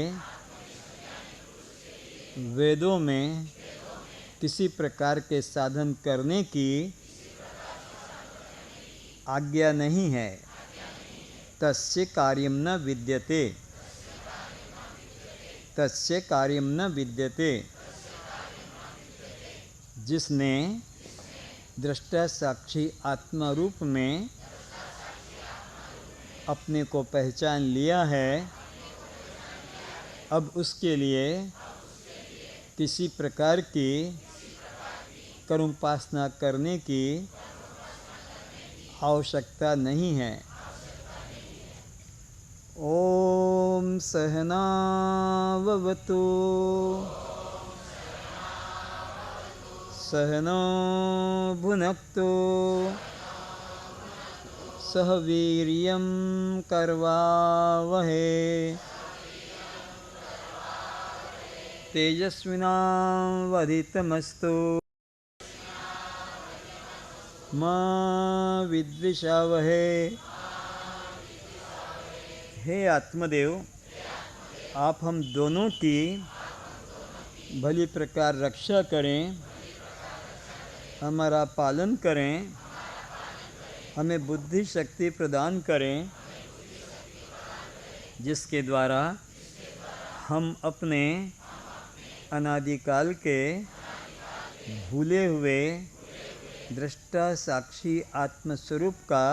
वेदों में किसी प्रकार के साधन करने की आज्ञा नहीं है। तस्य कार्यम न विद्यते, तस्य कार्यम न विद्यते। जिसने दृष्टा साक्षी आत्मा रूप में अपने को पहचान लिया है, अब उसके लिए किसी प्रकार की कर्मोपासना करने की आवश्यकता नहीं है। ओम सहना भवतु, सहनो भुनक्तु, सह वीर्यं करवावहै, तेजस्विनावधीतमस्तु मा विद्विषावहै। हे आत्मदेव, आप हम दोनों की भली प्रकार रक्षा करें, हमारा पालन करें, हमें बुद्धि शक्ति प्रदान करें, जिसके द्वारा हम अपने अनादिकाल के भूले हुए दृष्टा साक्षी आत्मस्वरूप का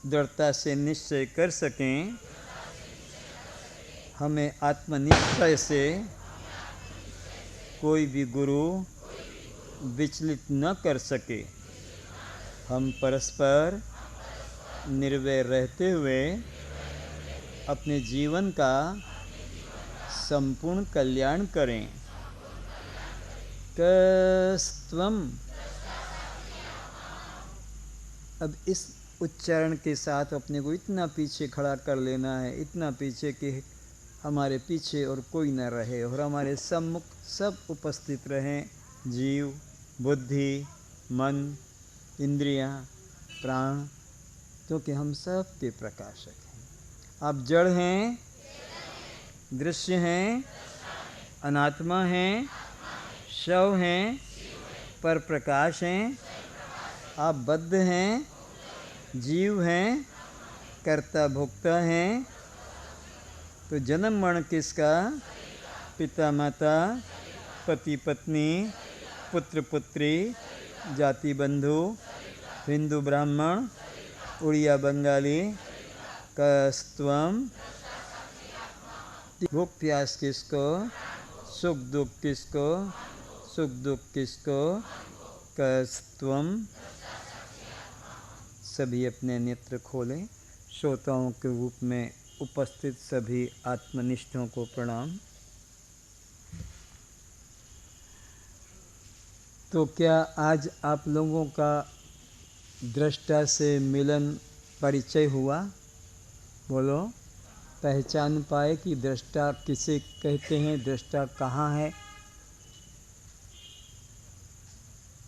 दृढ़ता से निश्चय कर सकें। हमें आत्मनिश्चय से कोई भी गुरु विचलित न कर सके। हम परस्पर निर्वैर रहते हुए अपने जीवन का संपूर्ण कल्याण करें। कस्त्वम। अब इस उच्चारण के साथ अपने को इतना पीछे खड़ा कर लेना है, इतना पीछे कि हमारे पीछे और कोई न रहे और हमारे सम्मुख सब उपस्थित रहें। जीव, बुद्धि, मन, इंद्रियां, प्राण, क्योंकि हम सब के प्रकाशक हैं। आप जड़ हैं, दृश्य हैं, अनात्मा हैं, शव हैं, पर प्रकाश हैं। आप बद्ध हैं, जीव हैं, कर्ता भोक्ता हैं। तो जन्म मरण किसका? पिता माता, पति पत्नी, पुत्र पुत्री, जाति बंधु, हिंदू ब्राह्मण, उड़िया बंगाली। कस्त्वम। भूख प्यास किसको? सुख दुख किसको? सुख दुख किसको? कस्त्वम। सभी अपने नेत्र खोलें। श्रोताओं के रूप में उपस्थित सभी आत्मनिष्ठों को प्रणाम। तो क्या आज आप लोगों का दृष्टा से मिलन परिचय हुआ? बोलो, पहचान पाए कि दृष्टा किसे कहते हैं, दृष्टा कहाँ है?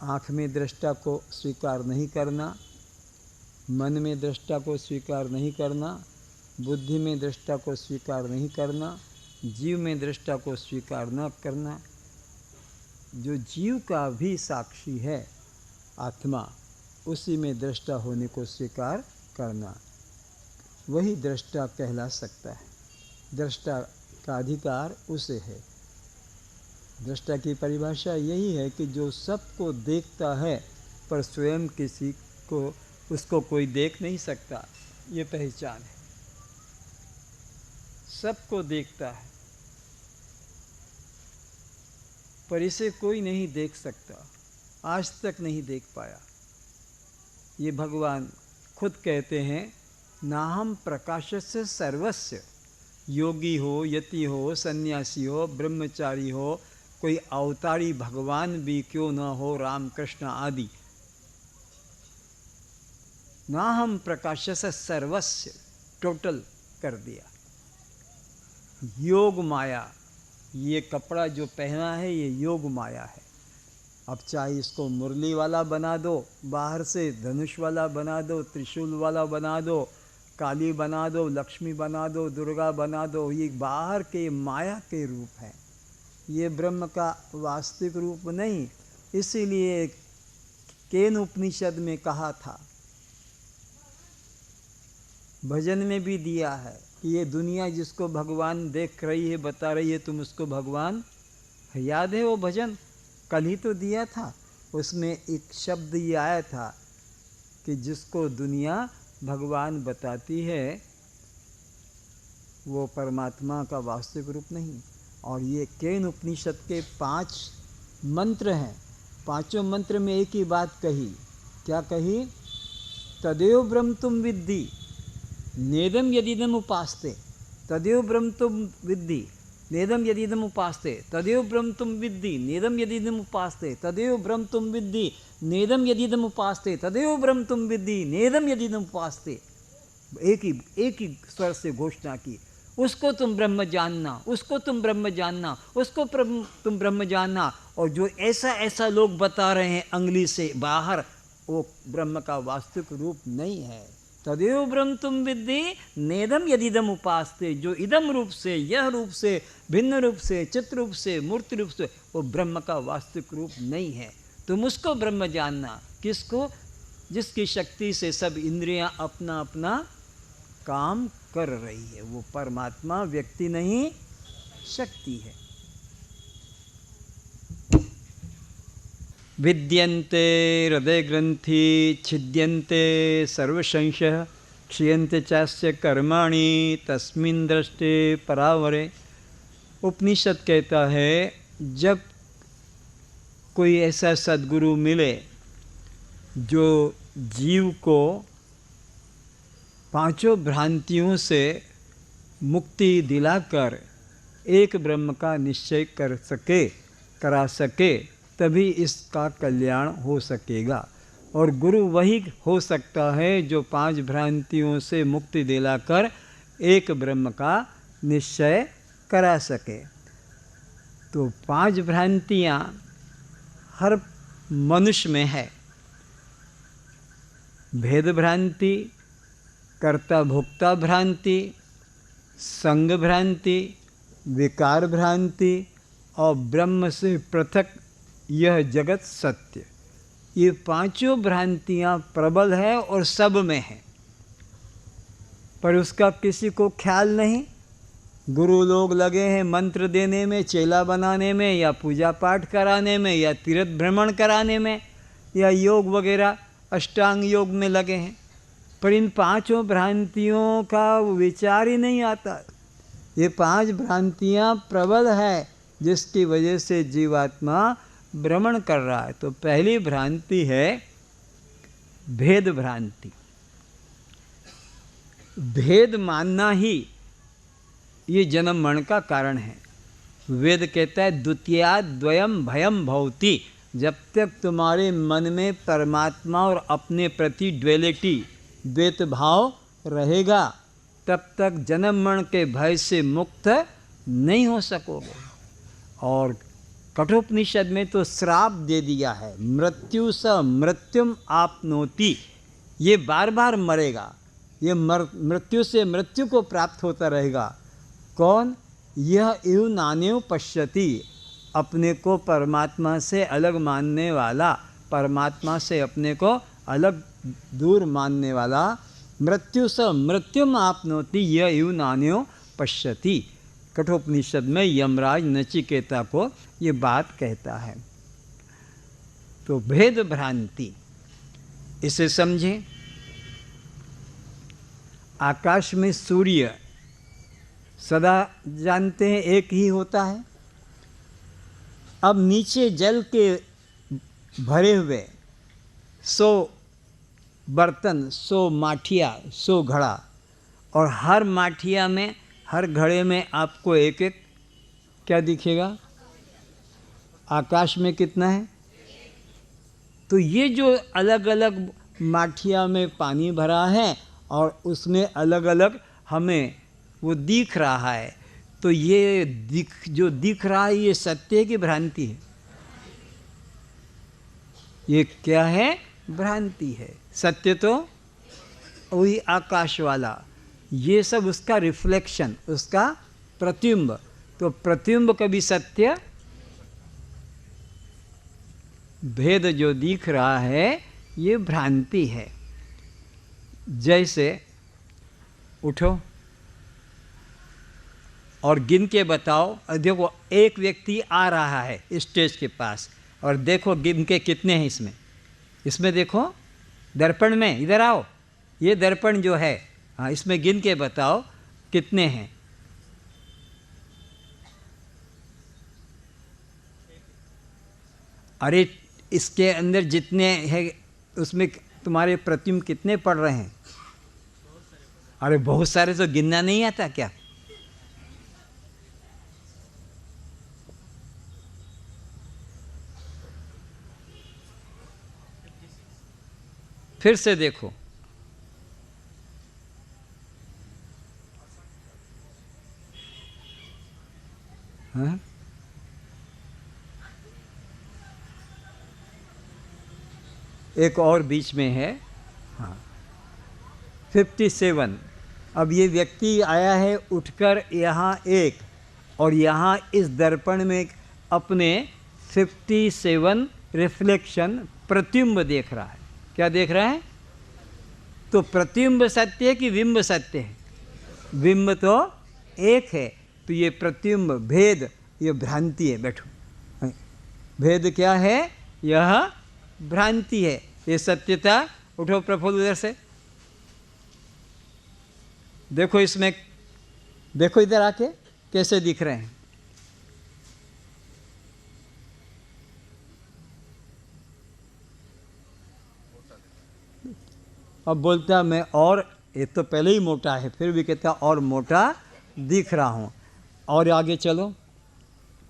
आँख में दृष्टा को स्वीकार नहीं करना, मन में दृष्टा को स्वीकार नहीं करना, बुद्धि में दृष्टा को स्वीकार नहीं करना, जीव में दृष्टा को स्वीकार न करना। जो जीव का भी साक्षी है आत्मा, उसी में दृष्टा होने को स्वीकार करना, वही दृष्टा कहला सकता है। दृष्टा का अधिकार उसे है। दृष्टा की परिभाषा यही है कि जो सबको देखता है पर स्वयं किसी को उसको कोई देख नहीं सकता, ये पहचान है। सबको देखता है पर इसे कोई नहीं देख सकता, आज तक नहीं देख पाया। ये भगवान खुद कहते हैं, नाहम प्रकाशस्य सर्वस्य। योगी हो, यति हो, सन्यासी हो, ब्रह्मचारी हो, कोई अवतारी भगवान भी क्यों न हो, रामकृष्ण आदि, नाहम प्रकाशस्य सर्वस्य, टोटल कर दिया। योग माया, ये कपड़ा जो पहना है ये योग माया है। अब चाहे इसको मुरली वाला बना दो, बाहर से धनुष वाला बना दो, त्रिशूल वाला बना दो, काली बना दो, लक्ष्मी बना दो, दुर्गा बना दो, ये बाहर के माया के रूप हैं, ये ब्रह्म का वास्तविक रूप नहीं। इसीलिए केन उपनिषद में कहा था, भजन में भी दिया है कि ये दुनिया जिसको भगवान देख रही है, बता रही है, तुम उसको भगवान, याद है वो भजन? कल ही तो दिया था। उसमें एक शब्द ये आया था कि जिसको दुनिया भगवान बताती है वो परमात्मा का वास्तविक रूप नहीं। और ये केन उपनिषद के 5 मंत्र हैं। पांचों मंत्र में एक ही बात कही। क्या कही? तदेव ब्रह्म तुम विद्धि नेदम यदिदम उपास्ते, तदेव ब्रह्म तुम विद्धि नेदम यदिदम उपास्ते, तदेव ब्रह्म तुम विद्धि नेदम यदिदम उपास्ते, तदेव ब्रह्म तुम विद्धि नेदम यदिदम उपास्ते, तदेव ब्रह्म तुम विद्धि नेदम यदिदम उपास्ते। एक ही स्वर से घोषणा की, उसको तुम ब्रह्म जानना, उसको तुम ब्रह्म जानना, उसको तुम ब्रह्म जानना। और जो ऐसा ऐसा लोग बता रहे हैं अंगली से बाहर, वो ब्रह्म का वास्तविक रूप नहीं है। तदेव ब्रह्म तुम विद्धि नेदम यदिदम उपास्ते, जो इदम रूप से, यह रूप से, भिन्न रूप से, चित्त रूप से, मूर्ति रूप से, वो ब्रह्म का वास्तविक रूप नहीं है। तुम उसको ब्रह्म जानना। किसको? जिसकी शक्ति से सब इंद्रियां अपना अपना काम कर रही है। वो परमात्मा व्यक्ति नहीं, शक्ति है। विद्यन्ते हृदय ग्रंथि छिद्यन्ते सर्वसंशय क्षीयन्ते चास्य कर्माणि तस्मिन् दृष्टे परावरे। उपनिषद कहता है, जब कोई ऐसा सद्गुरु मिले जो जीव को पांचों भ्रांतियों से मुक्ति दिलाकर एक ब्रह्म का निश्चय करा सके, तभी इसका कल्याण हो सकेगा। और गुरु वही हो सकता है जो 5 भ्रांतियों से मुक्ति दिलाकर एक ब्रह्म का निश्चय करा सके। तो 5 भ्रांतियाँ हर मनुष्य में है। भेद भ्रांति, कर्ता भोक्ता भ्रांति, संग भ्रांति, विकार भ्रांति और ब्रह्म से पृथक यह जगत सत्य। ये 5 भ्रांतियाँ प्रबल है और सब में है, पर उसका किसी को ख्याल नहीं। गुरु लोग लगे हैं मंत्र देने में, चेला बनाने में, या पूजा पाठ कराने में, या तीर्थ भ्रमण कराने में, या योग वगैरह अष्टांग योग में लगे हैं, पर इन 5 भ्रांतियों का विचार ही नहीं आता। ये 5 भ्रांतियाँ प्रबल है, जिसकी वजह से जीवात्मा भ्रमण कर रहा है। तो पहली भ्रांति है भेद भ्रांति। भेद मानना ही ये जन्म मरण का कारण है। वेद कहता है द्वितीया द्वयम भयम भवति, जब तक तुम्हारे मन में परमात्मा और अपने प्रति ड्वेलिटी द्वैत भाव रहेगा तब तक जन्म मरण के भय से मुक्त नहीं हो सकोगे। और कठोपनिषद में तो श्राप दे दिया है, मृत्यु स मृत्युम आपनोति, ये बार बार मरेगा, ये मृत्यु से मृत्यु को प्राप्त होता रहेगा। कौन? यह इव नान्यो पश्यति, अपने को परमात्मा से अलग मानने वाला, परमात्मा से अपने को अलग दूर मानने वाला। मृत्यु स मृत्युम आपनोति यह इव नान्यो पश्यति। कठोपनिषद में यमराज नचिकेता को ये बात कहता है। तो भेद भ्रांति, इसे समझें। आकाश में सूर्य सदा जानते हैं एक ही होता है। अब नीचे जल के भरे हुए 100 बर्तन, 100 माठिया, 100 घड़ा, और हर माठिया में, हर घड़े में आपको एक एक क्या दिखेगा? आकाश में कितना है? तो ये जो अलग अलग माठिया में पानी भरा है और उसमें अलग अलग हमें वो दिख रहा है, तो ये जो दिख रहा है ये सत्य की भ्रांति है? ये क्या है? भ्रांति है। सत्य तो वही आकाश वाला, ये सब उसका रिफ्लेक्शन, उसका प्रतिबिंब। तो प्रतिबिंब कभी सत्य, भेद जो दिख रहा है ये भ्रांति है। जैसे उठो और गिन के बताओ। देखो एक व्यक्ति आ रहा है स्टेज के पास, और देखो गिन के कितने हैं इसमें। इसमें देखो दर्पण में, इधर आओ, ये दर्पण जो है, हाँ, इसमें गिन के बताओ कितने हैं। अरे इसके अंदर जितने हैं उसमें तुम्हारे प्रतिबिंब कितने पड़ रहे हैं? अरे बहुत सारे तो गिनना नहीं आता क्या? फिर से देखो, हाँ? एक और बीच में है, हाँ, 57। अब ये व्यक्ति आया है उठकर यहाँ एक, और यहाँ इस दर्पण में अपने 57 रिफ्लेक्शन प्रतिबिंब देख रहा है। क्या देख रहा है? तो प्रतिबिंब सत्य है कि बिंब सत्य है? बिंब तो एक है, तो ये प्रतिबिंब भेद, ये भ्रांति है। बैठो, भेद क्या है? यह भ्रांति है। ये सत्यता। उठो प्रफुल्ल, उधर से देखो, इसमें देखो, इधर आके कैसे दिख रहे हैं। अब बोलता मैं, और ये तो पहले ही मोटा है, फिर भी कहता और मोटा दिख रहा हूँ। और आगे चलो,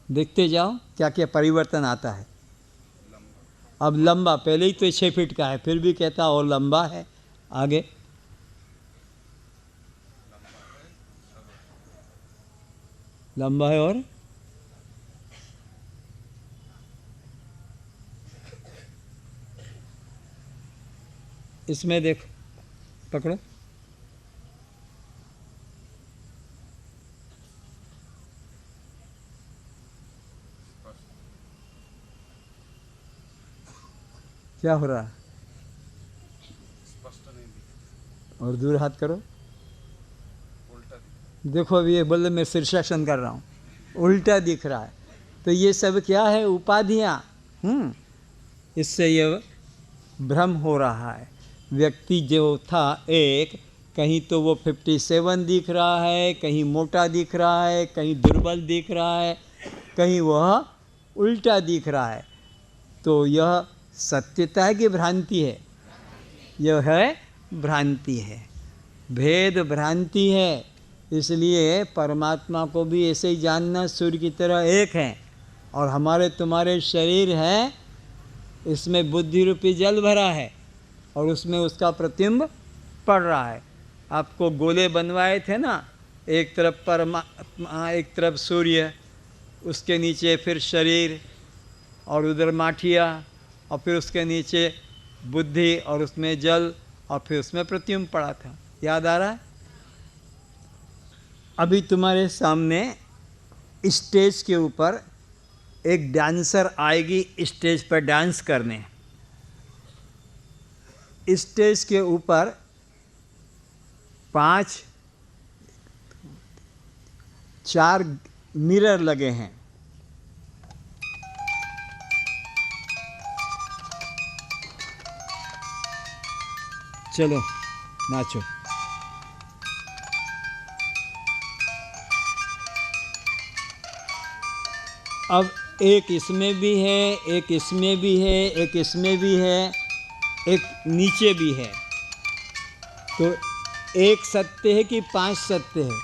देखते जाओ क्या क्या परिवर्तन आता है। अब लंबा, पहले ही तो 6 फीट का है, फिर भी कहता और लंबा है। आगे लंबा है, और इसमें देखो, पकड़ो, क्या हो रहा है? और दूर हाथ करो, देखो अभी ये बोले मैं शीर्षासन कर रहा हूँ, उल्टा दिख रहा है। तो ये सब क्या है? उपाधियाँ। इससे ये भ्रम हो रहा है। व्यक्ति जो था एक, कहीं तो वो 57 दिख रहा है, कहीं मोटा दिख रहा है, कहीं दुर्बल दिख रहा है, कहीं वह उल्टा दिख रहा है। तो यह सत्यता है कि भ्रांति है? यह है भ्रांति है, भेद भ्रांति है। इसलिए परमात्मा को भी ऐसे ही जानना, सूर्य की तरह एक है, और हमारे तुम्हारे शरीर है इसमें बुद्धि रूपी जल भरा है और उसमें उसका प्रतिबिंब पड़ रहा है। आपको गोले बनवाए थे ना, एक तरफ परमात्मा, एक तरफ सूर्य, उसके नीचे फिर शरीर और उधर माठिया, और फिर उसके नीचे बुद्धि और उसमें जल, और फिर उसमें प्रतिबिंब पड़ा था। याद आ रहा है? अभी तुम्हारे सामने स्टेज के ऊपर एक डांसर आएगी स्टेज पर डांस करने। स्टेज के ऊपर 4 मिरर लगे हैं। चलो नाचो। अब एक इसमें भी है, एक इसमें भी है, एक इसमें भी है, एक नीचे भी है। तो एक सत्य है कि 5 सत्य है?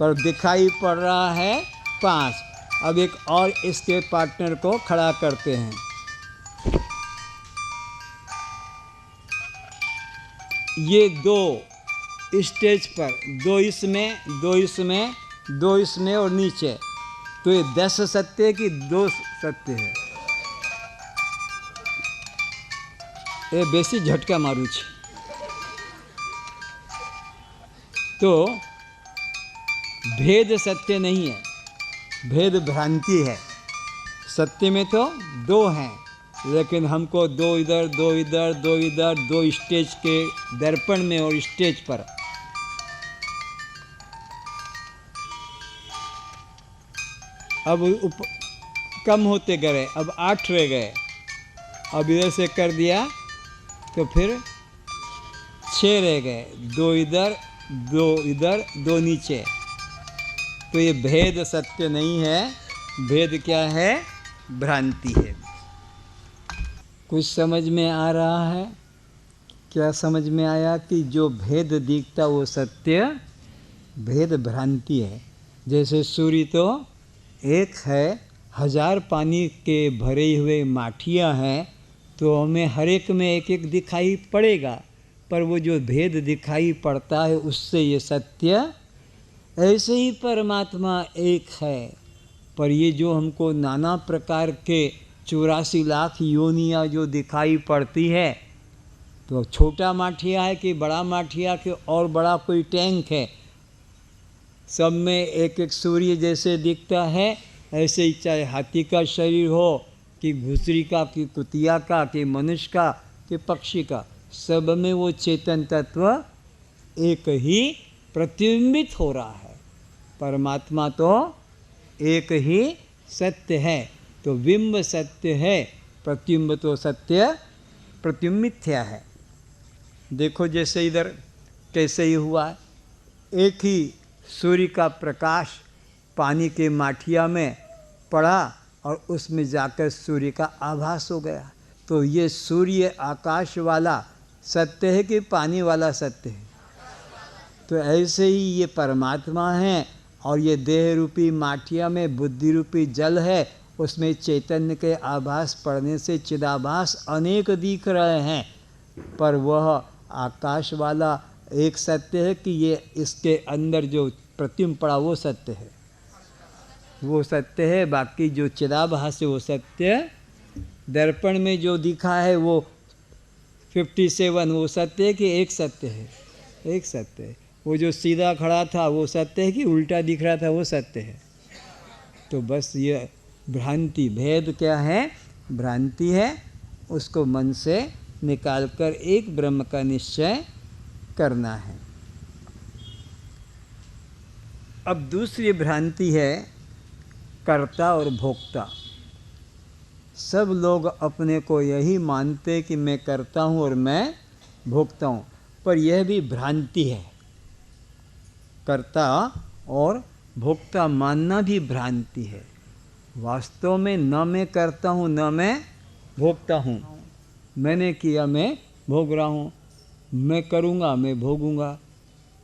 पर दिखाई पड़ रहा है 5। अब एक और इसके पार्टनर को खड़ा करते हैं। ये 2 स्टेज पर, 2 इसमें, 2 इसमें, 2 इसमें और नीचे, तो ये 10 सत्य है कि 2 सत्य है? ये बेसी झटका मारू छे। तो भेद सत्य नहीं है, भेद भ्रांति है। सत्य में तो 2 हैं, लेकिन हमको 2 इधर, 2 इधर, 2 इधर, 2 स्टेज के दर्पण में और स्टेज पर। अब कम होते गए, अब 8 रह गए। अब इधर से कर दिया तो फिर 6 रह गए, 2 इधर, 2 इधर, 2 नीचे। तो ये भेद सत्य नहीं है, भेद क्या है? भ्रांति है। कुछ समझ में आ रहा है? क्या समझ में आया कि जो भेद दिखता वो सत्य, भेद भ्रांति है। जैसे सूर्य तो एक है, 1000 पानी के भरे हुए माठिया हैं, तो हमें हर एक में एक एक दिखाई पड़ेगा, पर वो जो भेद दिखाई पड़ता है उससे ये सत्य। ऐसे ही परमात्मा एक है, पर ये जो हमको नाना प्रकार के 84 लाख योनियाँ जो दिखाई पड़ती है, तो छोटा माठिया है कि बड़ा माठिया कि और बड़ा कोई टैंक है, सब में एक एक सूर्य जैसे दिखता है। ऐसे ही चाहे हाथी का शरीर हो कि घुसरी का, कि कुतिया का, कि मनुष्य का, कि पक्षी का, सब में वो चेतन तत्व एक ही प्रतिबिंबित हो रहा है। परमात्मा तो एक ही सत्य है, तो बिंब सत्य है, प्रतिबिंब तो सत्य प्रतिबिंब मिथ्या है। देखो जैसे इधर कैसे ही हुआ, एक ही सूर्य का प्रकाश पानी के माठिया में पड़ा और उसमें जाकर सूर्य का आभास हो गया। तो ये सूर्य आकाश वाला सत्य है कि पानी वाला सत्य है? तो ऐसे ही ये परमात्मा है, और ये देह रूपी माठिया में बुद्धि रूपी जल है, उसमें चैतन्य के आभास पड़ने से चिदाभास अनेक दिख रहे हैं, पर वह आकाश वाला एक सत्य है कि ये इसके अंदर जो प्रतिबिंब पड़ा वो सत्य है? वो सत्य है। बाकी जो चिदाभास है वो सत्य। दर्पण में जो दिखा है वो 57 वो सत्य है कि एक सत्य है? एक सत्य है। वो जो सीधा खड़ा था वो सत्य है कि उल्टा दिख रहा था वो सत्य है? तो बस ये भ्रांति, भेद क्या है? भ्रांति है। उसको मन से निकालकर एक ब्रह्म का निश्चय करना है। अब दूसरी भ्रांति है कर्ता और भोक्ता। सब लोग अपने को यही मानते कि मैं करता हूँ और मैं भोगता हूँ, पर यह भी भ्रांति है। कर्ता और भोक्ता मानना भी भ्रांति है। वास्तव में न मैं करता हूँ न मैं भोगता हूँ। मैंने किया मैं भोग रहा हूँ, मैं करूँगा मैं भोगूँगा।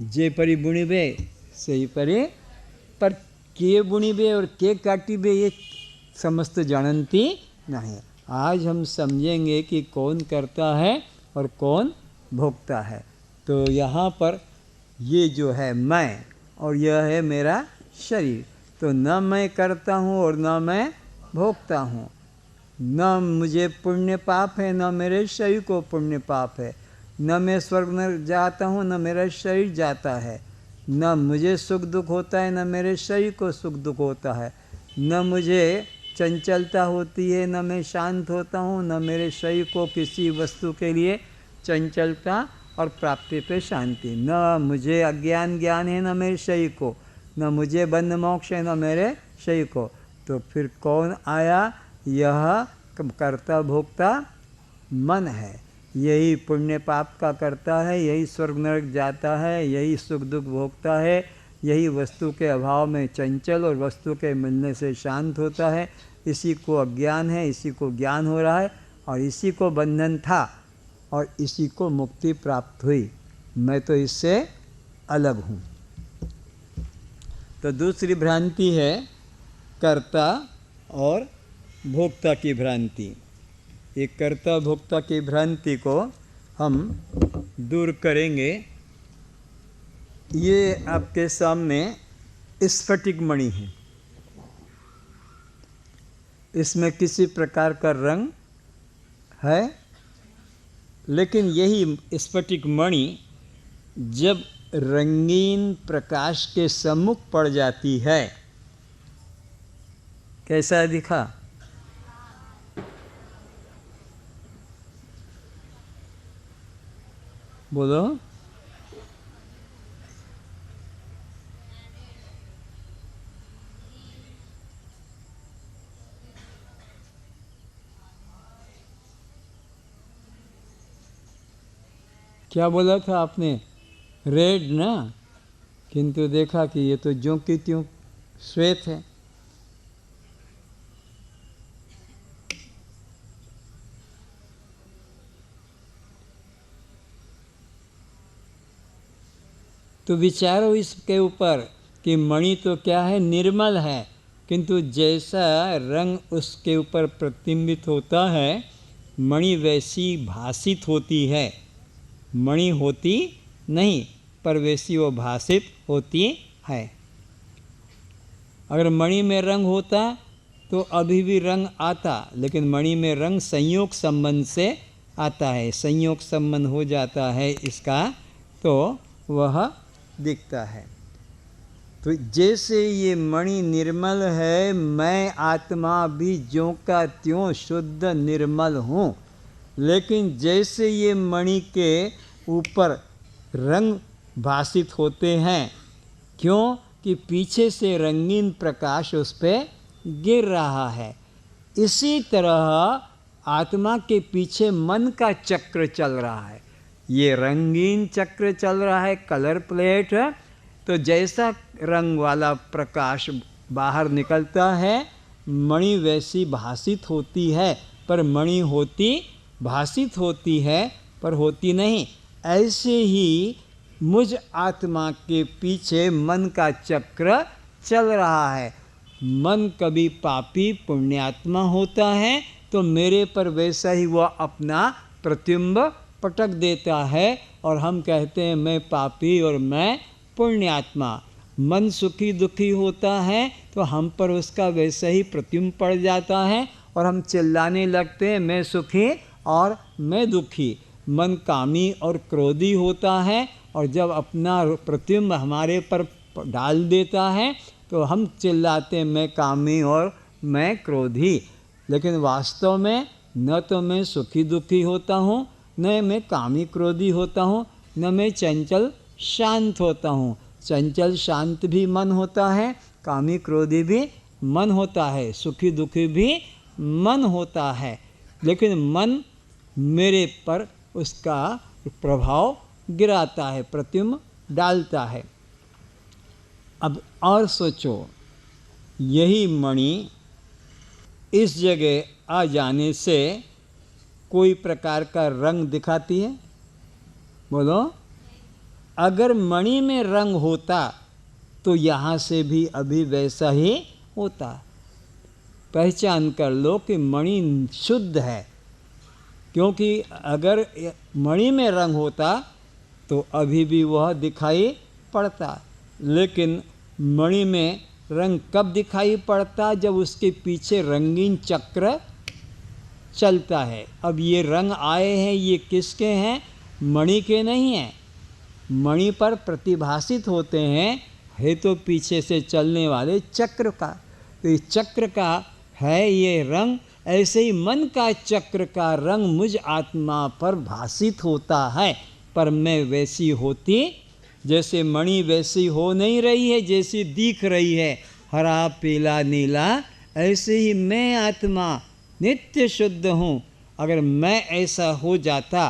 जे परी बुणीबे सही परे, पर के बुणीबे और के काटीबे ये समस्त जानती नहीं। आज हम समझेंगे कि कौन करता है और कौन भोगता है। तो यहाँ पर ये जो है मैं और यह है मेरा शरीर, तो न मैं करता हूँ और न मैं भोगता हूँ, न मुझे पुण्य पाप है न मेरे शरीर को पुण्य पाप है, न मैं स्वर्ग में जाता हूँ न मेरा शरीर जाता है, न मुझे सुख दुख होता है न मेरे शरीर को सुख दुख होता है, न मुझे चंचलता होती है न मैं शांत होता हूँ, न मेरे शरीर को किसी वस्तु के लिए चंचलता और प्राप्ति पे शांति, न मुझे अज्ञान ज्ञान है न मेरे शरीर को, न मुझे बंध मोक्ष है न मेरे शरीर को। तो फिर कौन आया? यह कर्ता भोक्ता मन है। यही पुण्य पाप का करता है, यही स्वर्ग नरक जाता है, यही सुख दुख भोगता है, यही वस्तु के अभाव में चंचल और वस्तु के मिलने से शांत होता है। इसी को अज्ञान है, इसी को ज्ञान हो रहा है और इसी को बंधन था और इसी को मुक्ति प्राप्त हुई। मैं तो इससे अलग हूँ। तो दूसरी भ्रांति है कर्ता और भोक्ता की भ्रांति। ये कर्ता भोक्ता की भ्रांति को हम दूर करेंगे। ये आपके सामने स्फटिक मणि है, इसमें किसी प्रकार का रंग है, लेकिन यही स्फटिक मणि जब रंगीन प्रकाश के सम्मुख पड़ जाती है, कैसा दिखा? बोलो। क्या बोला था आपने? रेड ना, किंतु देखा कि ये तो ज्यों की त्यों श्वेत है। तो विचारो इसके ऊपर कि मणि तो क्या है, निर्मल है, किंतु जैसा रंग उसके ऊपर प्रतिबिंबित होता है, मणि वैसी भासित होती है। मणि होती नहीं, पर वैसी वो भासित होती है। अगर मणि में रंग होता तो अभी भी रंग आता, लेकिन मणि में रंग संयोग संबंध से आता है, संयोग संबंध हो जाता है इसका, तो वह दिखता है। तो जैसे ये मणि निर्मल है, मैं आत्मा भी ज्यों का त्यों शुद्ध निर्मल हूँ, लेकिन जैसे ये मणि के ऊपर रंग भासित होते हैं, क्यों कि पीछे से रंगीन प्रकाश उस पर गिर रहा है, इसी तरह आत्मा के पीछे मन का चक्र चल रहा है। ये रंगीन चक्र चल रहा है, कलर प्लेट है। तो जैसा रंग वाला प्रकाश बाहर निकलता है, मणि वैसी भासित होती है, पर मणि होती भासित होती है पर होती नहीं। ऐसे ही मुझ आत्मा के पीछे मन का चक्र चल रहा है। मन कभी पापी पुण्यात्मा होता है तो मेरे पर वैसा ही वह अपना प्रतिबिंब पटक देता है और हम कहते हैं मैं पापी और मैं पुण्यात्मा। मन सुखी दुखी होता है तो हम पर उसका वैसा ही प्रतिबिंब पड़ जाता है और हम चिल्लाने लगते हैं मैं सुखी और मैं दुखी। मन कामी और क्रोधी होता है और जब अपना प्रतिबिंब हमारे पर डाल देता है तो हम चिल्लाते हैं मैं कामी और मैं क्रोधी। लेकिन वास्तव में न तो मैं सुखी दुखी होता हूँ, न मैं कामी क्रोधी होता हूँ, न मैं चंचल शांत होता हूँ। चंचल शांत भी मन होता है, कामी क्रोधी भी मन होता है, सुखी दुखी भी मन होता है, लेकिन मन मेरे पर उसका प्रभाव गिराता है, प्रतिबिंब डालता है। अब और सोचो, यही मणि इस जगह आ जाने से कोई प्रकार का रंग दिखाती है? बोलो। अगर मणि में रंग होता तो यहाँ से भी अभी वैसा ही होता। पहचान कर लो कि मणि शुद्ध है, क्योंकि अगर मणि में रंग होता तो अभी भी वह दिखाई पड़ता, लेकिन मणि में रंग कब दिखाई पड़ता? जब उसके पीछे रंगीन चक्र चलता है। अब ये रंग आए हैं, ये किसके हैं? मणि के नहीं हैं। मणि पर प्रतिभासित होते हैं, है तो पीछे से चलने वाले चक्र का। तो इस चक्र का है ये रंग। ऐसे ही मन का चक्र का रंग मुझ आत्मा पर भासित होता है, पर मैं वैसी होती जैसे मणि वैसी हो नहीं रही है, जैसी दिख रही है, हरा पीला नीला। ऐसे ही मैं आत्मा नित्य शुद्ध हूँ। अगर मैं ऐसा हो जाता,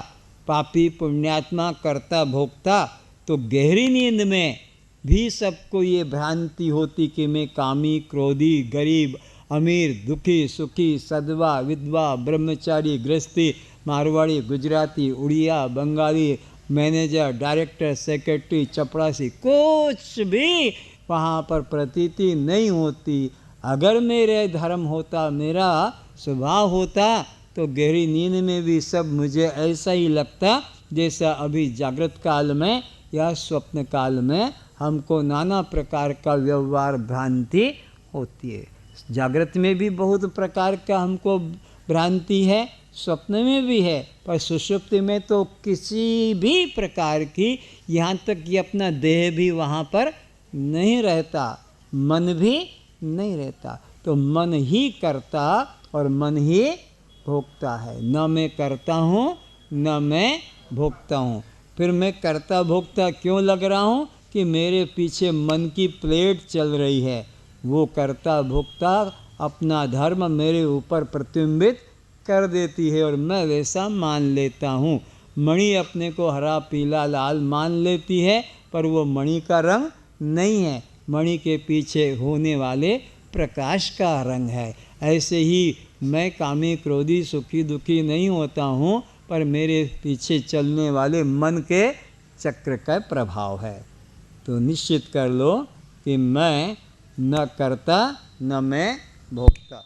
पापी पुण्यात्मा करता भोगता, तो गहरी नींद में भी सबको ये भ्रांति होती कि मैं कामी, क्रोधी, गरीब, अमीर, दुखी, सुखी, सदवा, विधवा, ब्रह्मचारी, गृहस्थी, Marwari, Gujarati, Odia, Bengali, manager, director, secretary, चपरासी, कुछ भी वहाँ पर प्रतीति नहीं होती। अगर मेरे धर्म होता, मेरा स्वभाव होता, तो गहरी नींद में भी सब मुझे ऐसा ही लगता जैसा अभी जागृत काल में या स्वप्न काल में हमको नाना प्रकार का व्यवहार भ्रांति होती है। जागृत में भी बहुत प्रकार का हमको भ्रांति है, स्वप्न में भी है, पर सुषुप्ति में तो किसी भी प्रकार की, यहाँ तक कि अपना देह भी वहाँ पर नहीं रहता, मन भी नहीं रहता। तो मन ही करता और मन ही भोगता है। न मैं करता हूँ न मैं भोगता हूँ। फिर मैं करता भोगता क्यों लग रहा हूँ? कि मेरे पीछे मन की प्लेट चल रही है। वो करता भोगता अपना धर्म मेरे ऊपर प्रतिबिंबित कर देती है और मैं वैसा मान लेता हूँ। मणि अपने को हरा पीला लाल मान लेती है, पर वो मणि का रंग नहीं है, मणि के पीछे होने वाले प्रकाश का रंग है। ऐसे ही मैं कामी, क्रोधी, सुखी, दुखी नहीं होता हूँ, पर मेरे पीछे चलने वाले मन के चक्र का प्रभाव है। तो निश्चित कर लो कि मैं न करता न मैं भोगता।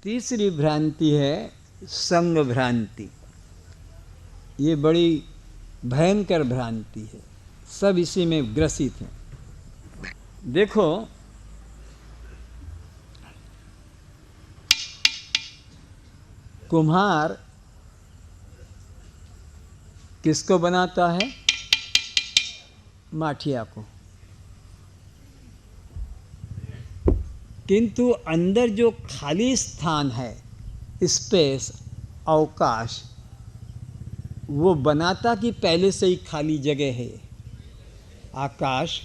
तीसरी भ्रांति है संग भ्रांति। ये बड़ी भयंकर भ्रांति है, सब इसी में ग्रसित हैं। देखो, कुम्हार किसको बनाता है? माठिया को। किंतु अंदर जो खाली स्थान है, स्पेस, अवकाश, वो बनाता कि पहले से ही खाली जगह है। आकाश,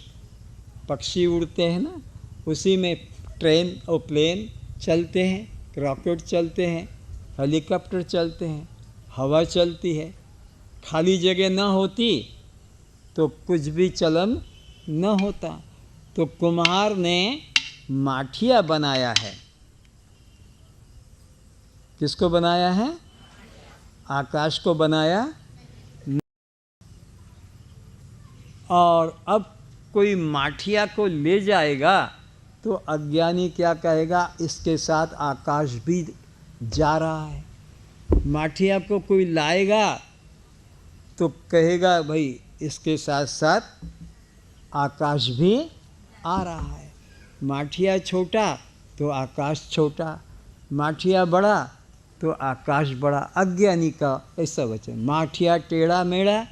पक्षी उड़ते हैं ना, उसी में ट्रेन और प्लेन चलते हैं, रॉकेट चलते हैं, हेलीकॉप्टर चलते हैं, हवा चलती है। खाली जगह न होती तो कुछ भी चलन न होता। तो कुम्हार ने माठिया बनाया है। किसको बनाया है? आकाश को बनाया। और अब कोई माठिया को ले जाएगा तो अज्ञानी क्या कहेगा? इसके साथ आकाश भी जा रहा है। माठिया को कोई लाएगा तो कहेगा भाई इसके साथ साथ आकाश भी आ रहा है। माठिया छोटा तो आकाश छोटा, माठिया बड़ा तो आकाश बड़ा। अज्ञानी का ऐसा वचन। माठिया टेढ़ा मेढ़ा,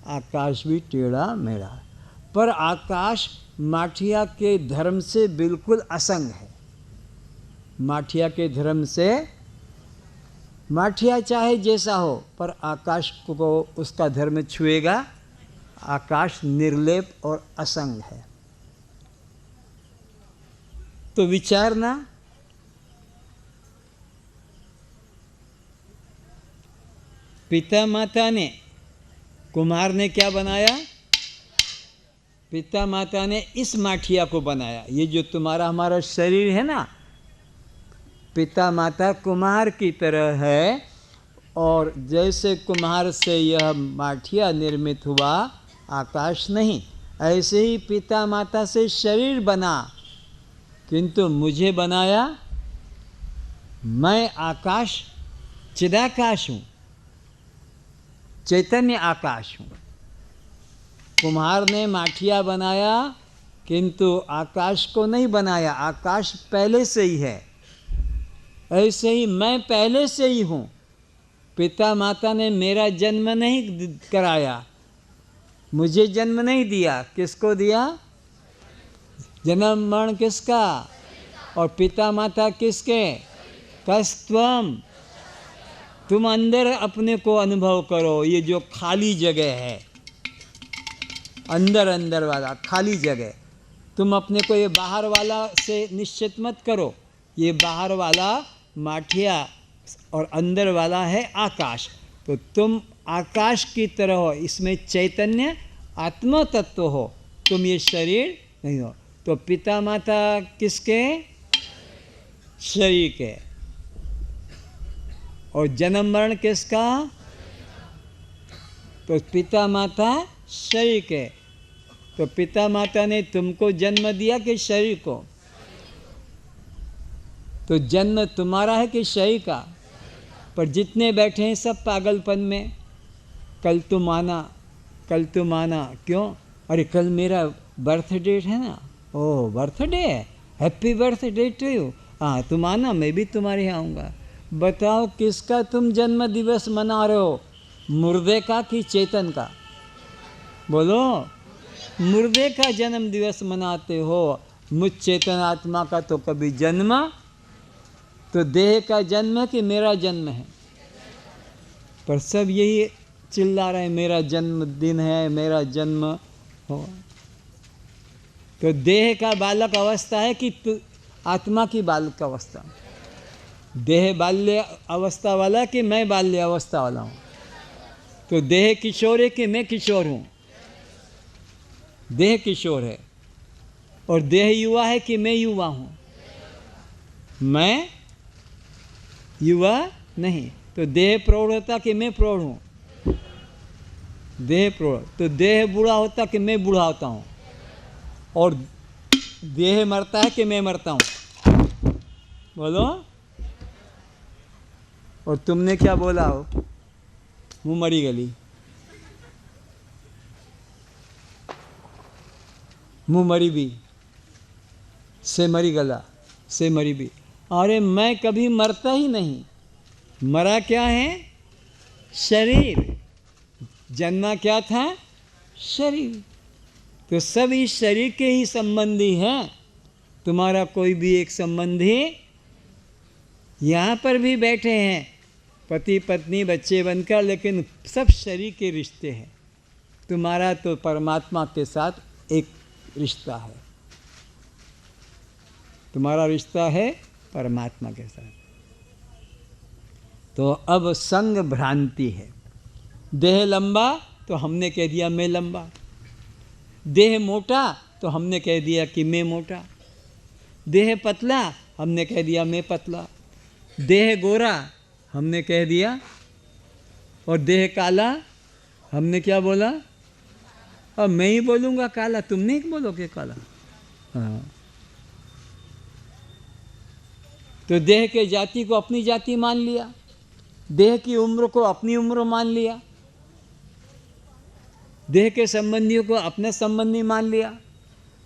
आकाश भी टेढ़ा मेढ़ा। पर आकाश माठिया के धर्म से बिल्कुल असंग है। माठिया के धर्म से, माठिया चाहे जैसा हो, पर आकाश को उसका धर्म छुएगा। आकाश निर्लेप और असंग है। तो विचारना, पिता माता ने, कुम्हार ने क्या बनाया? पिता माता ने इस माठिया को बनाया। ये जो तुम्हारा हमारा शरीर है ना, पिता माता कुम्हार की तरह है। और जैसे कुम्हार से यह माठिया निर्मित हुआ, आकाश नहीं, ऐसे ही पिता माता से शरीर बना। किंतु मुझे बनाया, मैं आकाश चिदाकाश हूँ, चैतन्य आकाश हूँ। कुम्हार ने माठिया बनाया किंतु आकाश को नहीं बनाया, आकाश पहले से ही है। ऐसे ही मैं पहले से ही हूँ। पिता माता ने मेरा जन्म नहीं कराया, मुझे जन्म नहीं दिया। किसको दिया? जन्म मरण किसका? और पिता माता किसके? कस्त्वम। तुम अंदर अपने को अनुभव करो। ये जो खाली जगह है, अंदर अंदर वाला खाली जगह, तुम अपने को ये बाहर वाला से निश्चित मत करो। ये बाहर वाला माठिया और अंदर वाला है आकाश। तो तुम आकाश की तरह हो, इसमें चैतन्य आत्मा तत्व हो, तुम ये शरीर नहीं हो। तो पिता माता किसके? शरीर के। और जन्म मरण किसका? तो पिता माता शरीर के। तो पिता माता ने तुमको जन्म दिया कि शरीर को? तो जन्म तुम्हारा है कि शरीर का? पर जितने बैठे हैं सब पागलपन में। कल तो माना, कल तो माना, क्यों? अरे कल मेरा बर्थ डेट है ना। ओह बर्थडे है, हैप्पी बर्थडे टू यू। हाँ तुम आना, मैं भी तुम्हारे यहाँ आऊँगा। बताओ किसका तुम जन्म दिवस मना रहे हो? मुर्दे का कि चेतन का? बोलो। मुर्दे का जन्म दिवस मनाते हो। मुझ चेतन आत्मा का तो कभी जन्म, तो देह का जन्म है कि मेरा जन्म है? पर सब यही चिल्ला रहे हैं, मेरा जन्मदिन है, मेरा जन्म हो। तो देह का बालक अवस्था है कि आत्मा की बालक अवस्था? देह बाल्य अवस्था वाला कि मैं बाल्य अवस्था वाला हूँ? तो देह किशोर है कि मैं किशोर हूँ? देह किशोर है। और देह युवा है कि मैं युवा हूँ? मैं युवा नहीं। तो देह प्रौढ़ होता कि मैं प्रौढ़ हूँ? देह प्रौढ़। तो देह बूढ़ा होता कि मैं बूढ़ा होता हूँ? और देह मरता है कि मैं मरता हूँ? बोलो। और तुमने क्या बोला हो? मुँह मरी गली, मुँह मरी भी, से मरी गला, से मरी भी। अरे मैं कभी मरता ही नहीं। मरा क्या है? शरीर। जन्मा क्या था? शरीर। तो सब इस शरीर के ही संबंधी हैं। तुम्हारा कोई भी एक संबंधी यहाँ पर भी बैठे हैं, पति पत्नी बच्चे बनकर, लेकिन सब शरीर के रिश्ते हैं। तुम्हारा तो परमात्मा के साथ एक रिश्ता है। तुम्हारा रिश्ता है परमात्मा के साथ। तो अब संग भ्रांति है। देह लंबा तो हमने कह दिया मैं लंबा, देह मोटा तो हमने कह दिया कि मैं मोटा, देह पतला हमने कह दिया मैं पतला, देह गोरा हमने कह दिया, और देह काला हमने क्या बोला? अब मैं ही बोलूँगा काला, तुम नहीं बोलोगे काला। हाँ। तो देह के जाति को अपनी जाति मान लिया, देह की उम्र को अपनी उम्र मान लिया, देह के संबंधियों को अपना संबंधी मान लिया,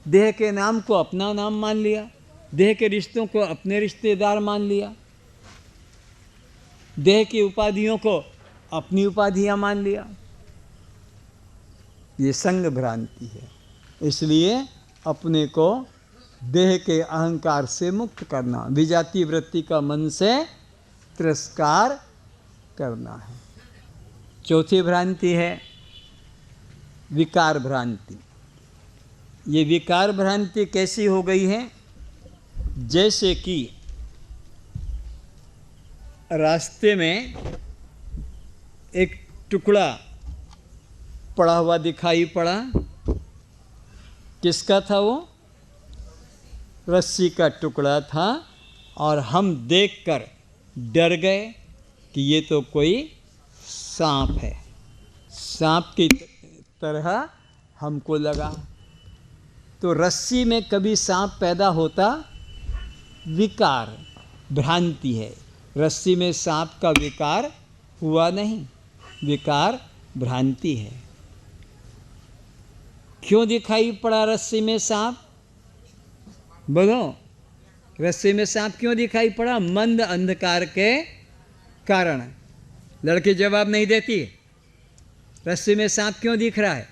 देह के नाम को अपना नाम मान लिया, देह के रिश्तों को अपने रिश्तेदार मान लिया, देह की उपाधियों को अपनी उपाधियां मान लिया। ये संग भ्रांति है। इसलिए अपने को देह के अहंकार से मुक्त करना, विजाति वृत्ति का मन से तिरस्कार करना है। चौथी भ्रांति है विकार भ्रांति। ये विकार भ्रांति कैसी हो गई है? जैसे कि रास्ते में एक टुकड़ा पड़ा हुआ दिखाई पड़ा। किसका था वो? रस्सी का टुकड़ा था, और हम देखकर डर गए कि ये तो कोई सांप है। सांप की तरह हमको लगा। तो रस्सी में कभी सांप पैदा होता विकार, भ्रांति है। रस्सी में सांप का विकार हुआ नहीं, विकार भ्रांति है। क्यों दिखाई पड़ा रस्सी में सांप? बोलो, रस्सी में सांप क्यों दिखाई पड़ा? मंद अंधकार के कारण। लड़की जवाब नहीं देती। रस्सी में सांप क्यों दिख रहा है?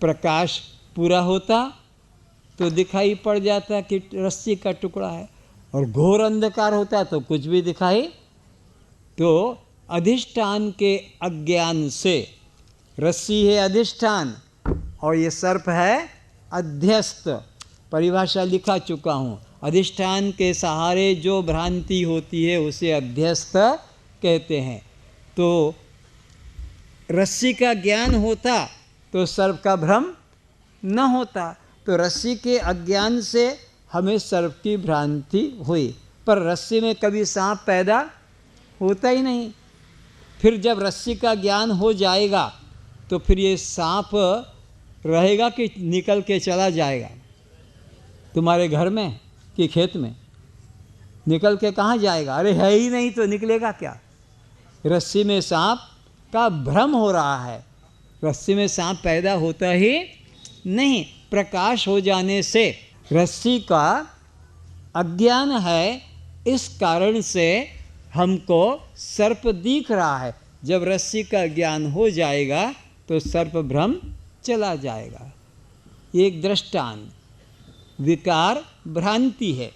प्रकाश पूरा होता तो दिखाई पड़ जाता कि रस्सी का टुकड़ा है, और घोर अंधकार होता तो कुछ भी दिखाई। तो अधिष्ठान के अज्ञान से, रस्सी है अधिष्ठान और ये सर्प है अध्यस्त। परिभाषा लिखा चुका हूँ। अधिष्ठान के सहारे जो भ्रांति होती है उसे अध्यस्त कहते हैं। तो रस्सी का ज्ञान होता तो सर्प का भ्रम न होता। तो रस्सी के अज्ञान से हमें सर्प की भ्रांति हुई, पर रस्सी में कभी सांप पैदा होता ही नहीं। फिर जब रस्सी का ज्ञान हो जाएगा तो फिर ये सांप रहेगा कि निकल के चला जाएगा? तुम्हारे घर में कि खेत में? निकल के कहाँ जाएगा? अरे है ही नहीं तो निकलेगा क्या? रस्सी में सांप का भ्रम हो रहा है, रस्सी में सांप पैदा होता ही नहीं। प्रकाश हो जाने से रस्सी का अज्ञान है, इस कारण से हमको सर्प दिख रहा है। जब रस्सी का ज्ञान हो जाएगा तो सर्प भ्रम चला जाएगा। एक दृष्टांत, विकार भ्रांति है।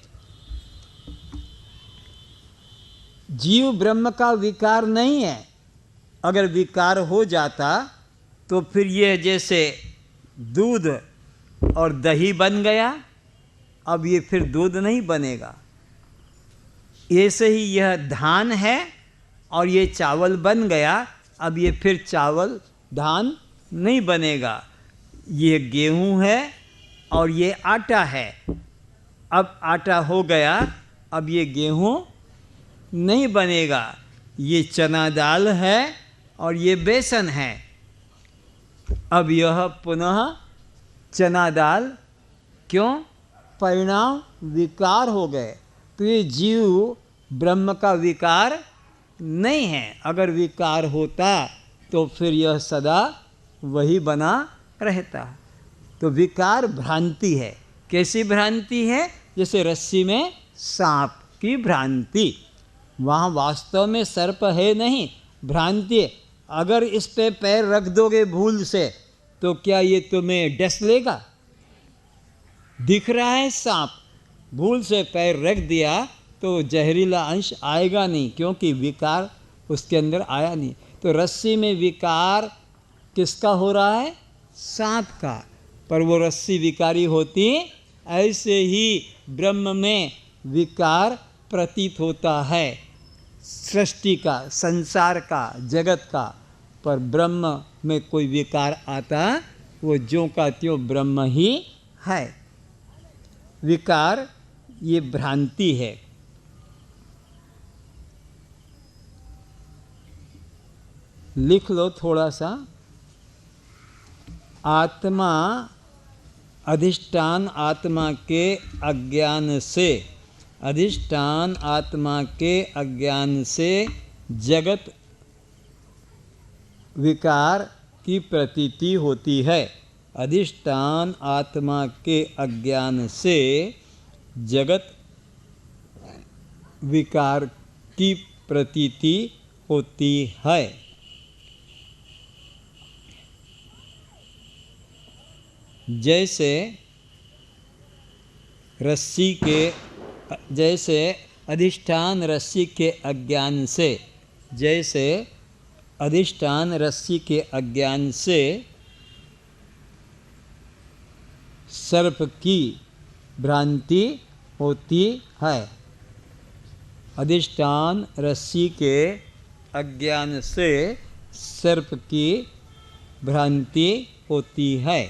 जीव ब्रह्म का विकार नहीं है। अगर विकार हो जाता तो फिर ये जैसे दूध और दही बन गया, अब ये फिर दूध नहीं बनेगा। ऐसे ही यह धान है और ये चावल बन गया, अब ये फिर चावल धान नहीं बनेगा। ये गेहूं है और ये आटा है, अब आटा हो गया, अब ये गेहूं नहीं बनेगा। ये चना दाल है और ये बेसन है, अब यह पुनः चना दाल। क्यों? परिणाम विकार हो गए। तो ये जीव ब्रह्म का विकार नहीं है। अगर विकार होता तो फिर यह सदा वही बना रहता। तो विकार भ्रांति है। कैसी भ्रांति है? जैसे रस्सी में सांप की भ्रांति। वहाँ वास्तव में सर्प है नहीं, भ्रांति है। अगर इस पे पैर रख दोगे भूल से तो क्या ये तुम्हें डस लेगा? दिख रहा है सांप, भूल से पैर रख दिया तो जहरीला अंश आएगा नहीं, क्योंकि विकार उसके अंदर आया नहीं। तो रस्सी में विकार किसका हो रहा है? सांप का। पर वो रस्सी विकारी होती, ऐसे ही ब्रह्म में विकार प्रतीत होता है, सृष्टि का, संसार का, जगत का। पर ब्रह्म में कोई विकार आता, वो ज्यों का त्यों ब्रह्म ही है। विकार ये भ्रांति है। लिख लो थोड़ा सा। आत्मा, अधिष्ठान आत्मा के अज्ञान से, अधिष्ठान आत्मा के अज्ञान से जगत विकार की प्रतीति होती है। अधिष्ठान आत्मा के अज्ञान से जगत विकार की प्रतीति होती है। जैसे रस्सी के, जैसे अधिष्ठान रस्सी के अज्ञान से, जैसे अधिष्ठान रस्सी के अज्ञान से सर्प की भ्रांति होती है। अधिष्ठान रस्सी के अज्ञान से सर्प की भ्रांति होती है।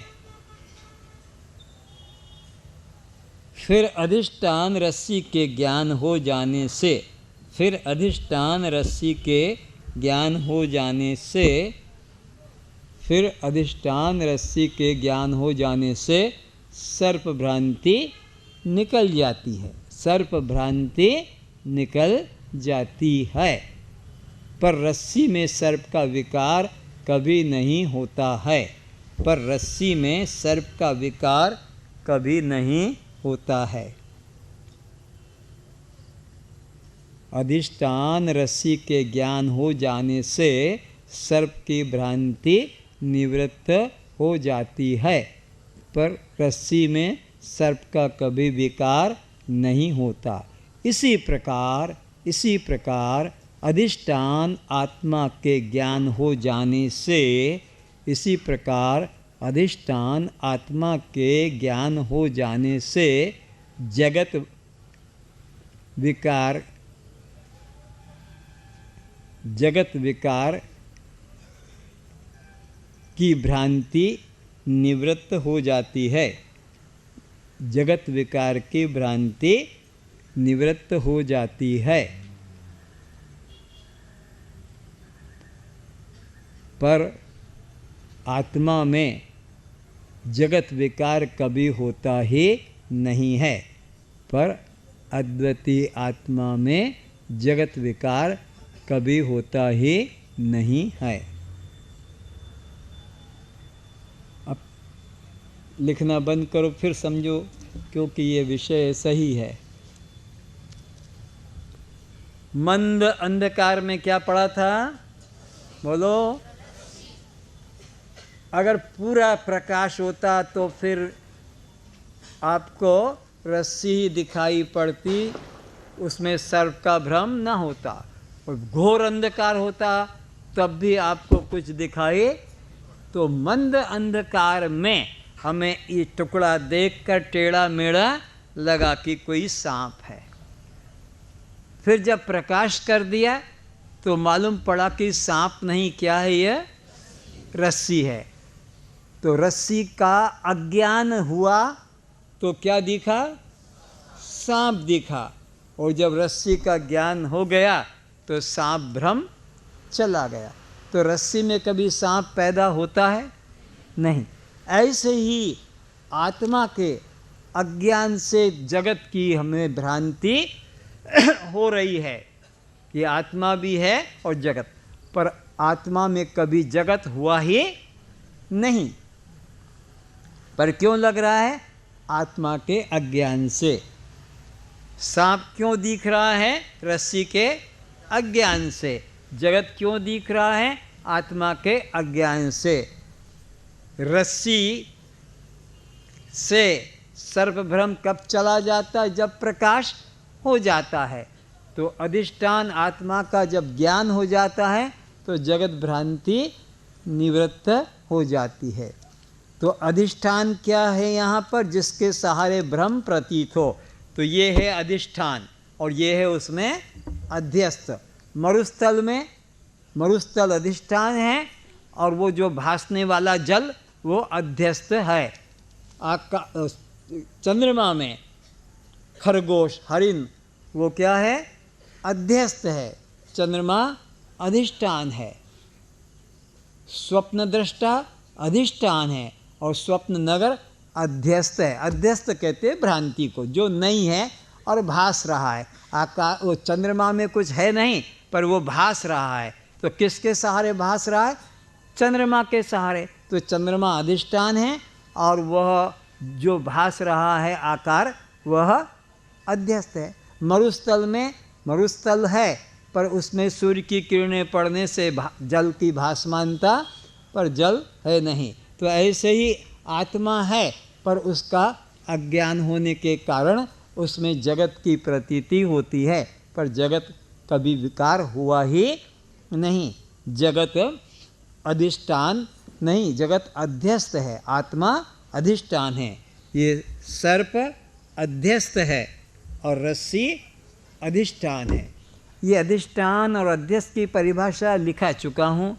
फिर अधिष्ठान रस्सी के ज्ञान हो जाने से, फिर अधिष्ठान रस्सी के ज्ञान हो जाने से, फिर अधिष्ठान रस्सी के ज्ञान हो जाने से सर्प भ्रांति निकल जाती है, सर्प भ्रांति निकल जाती है। पर रस्सी में सर्प का विकार कभी नहीं होता है, पर रस्सी में सर्प का विकार कभी नहीं होता है। अधिष्ठान रस्सी के ज्ञान हो जाने से सर्प की भ्रांति निवृत्त हो जाती है, पर रस्सी में सर्प का कभी विकार नहीं होता। इसी प्रकार अधिष्ठान आत्मा के ज्ञान हो जाने से, इसी प्रकार अधिष्ठान आत्मा के ज्ञान हो जाने से जगत विकार की भ्रांति निवृत्त हो जाती है। जगत विकार की भ्रांति निवृत्त हो जाती है। पर आत्मा में जगत विकार कभी होता ही नहीं है, पर अद्वितीय आत्मा में जगत विकार कभी होता ही नहीं है। अब लिखना बंद करो, फिर समझो, क्योंकि ये विषय सही है। मंद अंधकार में क्या पढ़ा था, बोलो? अगर पूरा प्रकाश होता तो फिर आपको रस्सी ही दिखाई पड़ती, उसमें सर्प का भ्रम न होता। और घोर अंधकार होता तब भी आपको कुछ दिखाई, तो मंद अंधकार में हमें ये टुकड़ा देखकर टेढ़ा मेढ़ा लगा कि कोई सांप है। फिर जब प्रकाश कर दिया तो मालूम पड़ा कि सांप नहीं, क्या है, यह रस्सी है। तो रस्सी का अज्ञान हुआ तो क्या दिखा, सांप दिखा। और जब रस्सी का ज्ञान हो गया तो सांप भ्रम चला गया। तो रस्सी में कभी सांप पैदा होता है नहीं। ऐसे ही आत्मा के अज्ञान से जगत की हमें भ्रांति हो रही है कि आत्मा भी है और जगत, पर आत्मा में कभी जगत हुआ ही नहीं। पर क्यों लग रहा है, आत्मा के अज्ञान से। सांप क्यों दिख रहा है, रस्सी के अज्ञान से। जगत क्यों दिख रहा है, आत्मा के अज्ञान से। रस्सी से सर्प भ्रम कब चला जाता है, जब प्रकाश हो जाता है। तो अधिष्ठान आत्मा का जब ज्ञान हो जाता है तो जगत भ्रांति निवृत्त हो जाती है। तो अधिष्ठान क्या है यहाँ पर, जिसके सहारे भ्रम प्रतीत हो, तो ये है अधिष्ठान और ये है उसमें अध्यस्त। मरुस्थल में, मरुस्थल अधिष्ठान है और वो जो भासने वाला जल वो अध्यस्त है। चंद्रमा में खरगोश, हरिण, वो क्या है, अध्यस्त है। चंद्रमा अधिष्ठान है। स्वप्न दृष्टा अधिष्ठान है और स्वप्न नगर अध्यस्त है। अध्यस्त कहते हैं भ्रांति को, जो नहीं है और भास रहा है। आकाश, वो चंद्रमा में कुछ है नहीं पर वो भास रहा है। तो किसके सहारे भास रहा है, चंद्रमा के सहारे। तो चंद्रमा अधिष्ठान है और वह जो भास रहा है आकार, वह अध्यस्त है। मरुस्थल में, मरुस्थल है पर उसमें सूर्य की किरणें पड़ने से जल की भासमानता, पर जल है नहीं। तो ऐसे ही आत्मा है पर उसका अज्ञान होने के कारण उसमें जगत की प्रतीति होती है, पर जगत कभी विकार हुआ ही नहीं। जगत अधिष्ठान नहीं, जगत अध्यस्त है, आत्मा अधिष्ठान है। ये सर्प अध्यस्त है और रस्सी अधिष्ठान है। ये अधिष्ठान और अध्यस्त की परिभाषा लिखा चुका हूँ,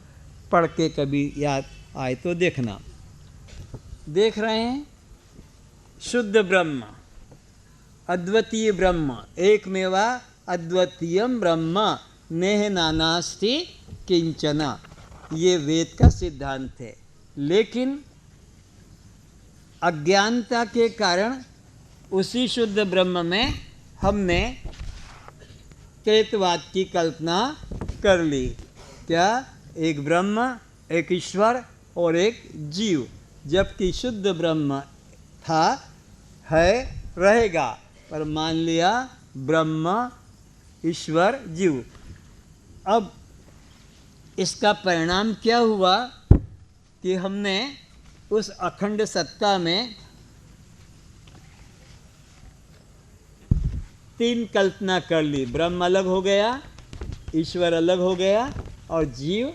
पढ़ के कभी याद आए तो देखना। देख रहे हैं, शुद्ध ब्रह्म, अद्वितीय ब्रह्म, एकमेवा अद्वितीयम ब्रह्म, नेह नानास्ति किंचन, ये वेद का सिद्धांत है। लेकिन अज्ञानता के कारण उसी शुद्ध ब्रह्म में हमने द्वैतवाद की कल्पना कर ली। क्या? एक ब्रह्म, एक ईश्वर और एक जीव, जबकि शुद्ध ब्रह्म था, है, रहेगा, पर मान लिया ब्रह्म, ईश्वर, जीव। अब इसका परिणाम क्या हुआ कि हमने उस अखंड सत्ता में तीन कल्पना कर ली। ब्रह्म अलग हो गया, ईश्वर अलग हो गया और जीव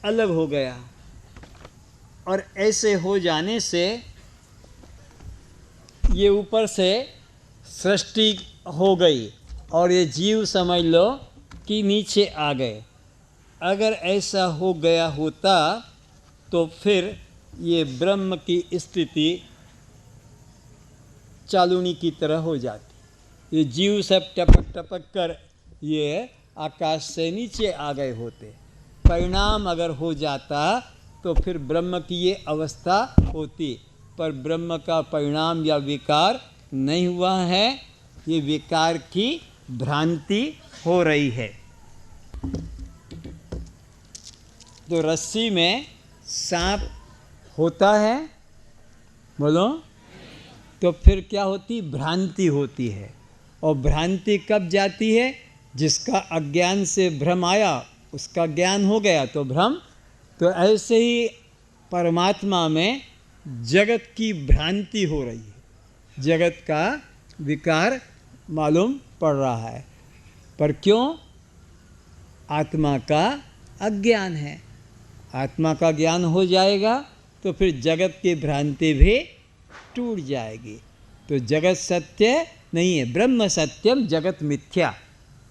अलग हो गया। और ऐसे हो जाने से ये ऊपर से सृष्टि हो गई और ये जीव समझ लो कि नीचे आ गए। अगर ऐसा हो गया होता तो फिर ये ब्रह्म की स्थिति चालूनी की तरह हो जाती। ये जीव सब टपक टपक कर ये आकाश से नीचे आ गए होते। परिणाम अगर हो जाता तो फिर ब्रह्म की ये अवस्था होती, पर ब्रह्म का परिणाम या विकार नहीं हुआ है। ये विकार की भ्रांति हो रही है। तो रस्सी में सांप होता है, बोलो, तो फिर क्या होती? भ्रांति होती है। और भ्रांति कब जाती है? जिसका अज्ञान से भ्रम आया उसका ज्ञान हो गया तो भ्रम। तो ऐसे ही परमात्मा में जगत की भ्रांति हो रही है, जगत का विकार मालूम पड़ रहा है। पर क्यों? आत्मा का अज्ञान है। आत्मा का ज्ञान हो जाएगा तो फिर जगत की भ्रांति भी टूट जाएगी। तो जगत सत्य नहीं है, ब्रह्म सत्यम जगत मिथ्या।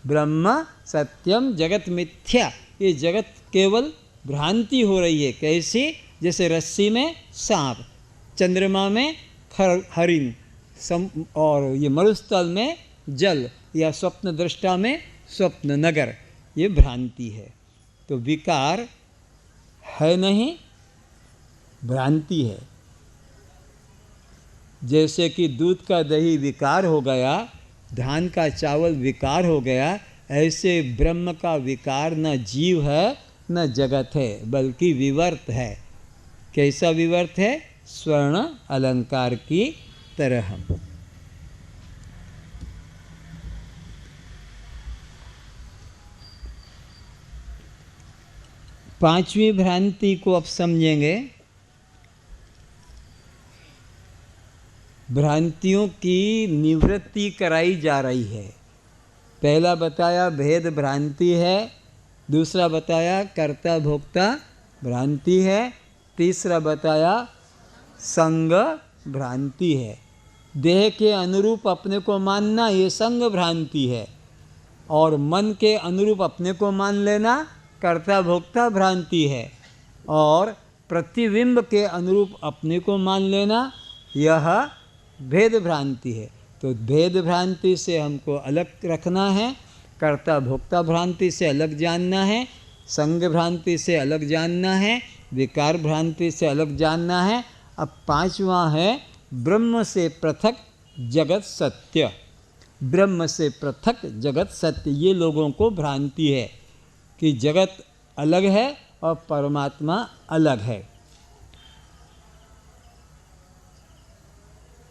ब्रह्म सत्यम जगत मिथ्या। ये जगत केवल भ्रांति हो रही है। कैसी? जैसे रस्सी में सांप, चंद्रमा में हरिण, और ये मरुस्थल में जल, या स्वप्न दृष्टा में स्वप्न नगर। ये भ्रांति है। तो विकार है नहीं, भ्रांति है। जैसे कि दूध का दही विकार हो गया, धान का चावल विकार हो गया, ऐसे ब्रह्म का विकार न जीव है न जगत है, बल्कि विवर्त है। कैसा विवर्त है? स्वर्ण अलंकार की तरह। पांचवी भ्रांति को अब समझेंगे। भ्रांतियों की निवृत्ति कराई जा रही है। पहला बताया भेद भ्रांति है, दूसरा बताया कर्ता भोक्ता भ्रांति है, तीसरा बताया संग भ्रांति है। देह के अनुरूप अपने को मानना ये संग भ्रांति है, और मन के अनुरूप अपने को मान लेना कर्ता भोक्ता भ्रांति है, और प्रतिबिंब के अनुरूप अपने को मान लेना यह भेद भ्रांति है। तो भेद भ्रांति से हमको अलग रखना है, कर्ता भोक्ता भ्रांति से अलग जानना है, संग भ्रांति से अलग जानना है, विकार भ्रांति से अलग जानना है। अब पांचवा है ब्रह्म से पृथक जगत सत्य। ब्रह्म से पृथक जगत सत्य, ये लोगों को भ्रांति है कि जगत अलग है और परमात्मा अलग है।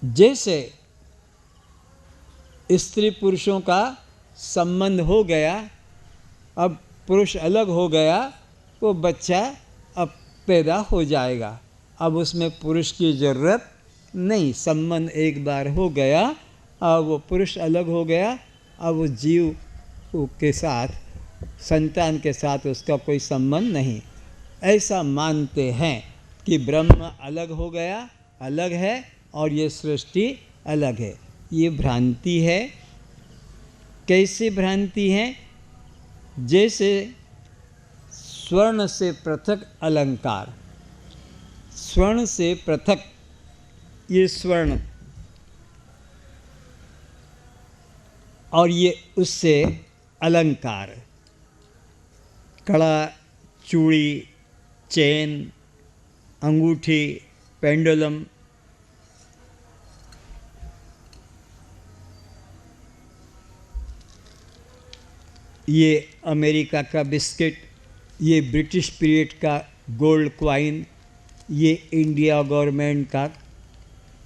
जैसे स्त्री पुरुषों का संबंध हो गया, अब पुरुष अलग हो गया तो बच्चा अब पैदा हो जाएगा, अब उसमें पुरुष की ज़रूरत नहीं। संबंध एक बार हो गया, अब वो पुरुष अलग हो गया, अब वो जीव के साथ, संतान के साथ उसका कोई संबंध नहीं। ऐसा मानते हैं कि ब्रह्म अलग हो गया, अलग है, और ये सृष्टि अलग है। ये भ्रांति है। कैसी भ्रांति है? जैसे स्वर्ण से पृथक अलंकार, स्वर्ण से पृथक ये स्वर्ण, और ये उससे अलंकार, कड़ा, चूड़ी, चेन, अंगूठी, पेंडुलम, ये अमेरिका का बिस्किट, ये ब्रिटिश पीरियड का गोल्ड क्वाइन, ये इंडिया गवर्नमेंट का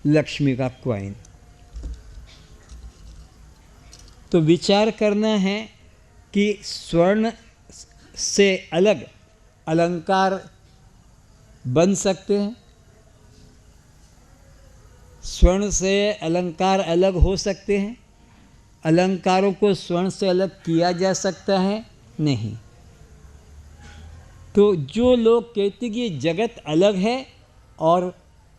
लक्ष्मी का क्वाइन। तो विचार करना है कि स्वर्ण से अलग अलंकार बन सकते हैं, स्वर्ण से अलंकार अलग हो सकते हैं, अलंकारों को स्वर्ण से अलग किया जा सकता है? नहीं। तो जो लोग कहते कि ये जगत अलग है और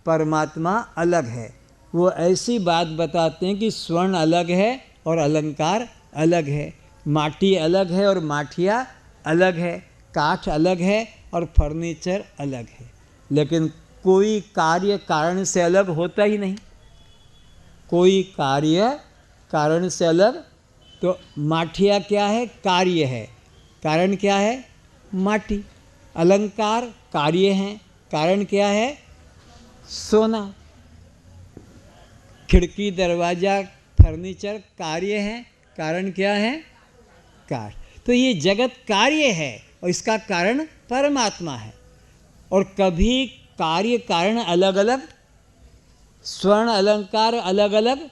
परमात्मा अलग है, वो ऐसी बात बताते हैं कि स्वर्ण अलग है और अलंकार अलग है, माटी अलग है और माठिया अलग है, काठ अलग है और फर्नीचर अलग है, लेकिन कोई कार्य कारण से अलग होता ही नहीं। कोई कार्य कारण से अलग, तो माठिया क्या है? कार्य है। कारण क्या है? माटी। अलंकार कार्य हैं, कारण क्या है? सोना। खिड़की दरवाज़ा फर्नीचर कार्य है, कारण क्या है? काठ। तो ये जगत कार्य है और इसका कारण परमात्मा है। और कभी कार्य कारण अलग अलग, स्वर्ण अलंकार अलग अलग,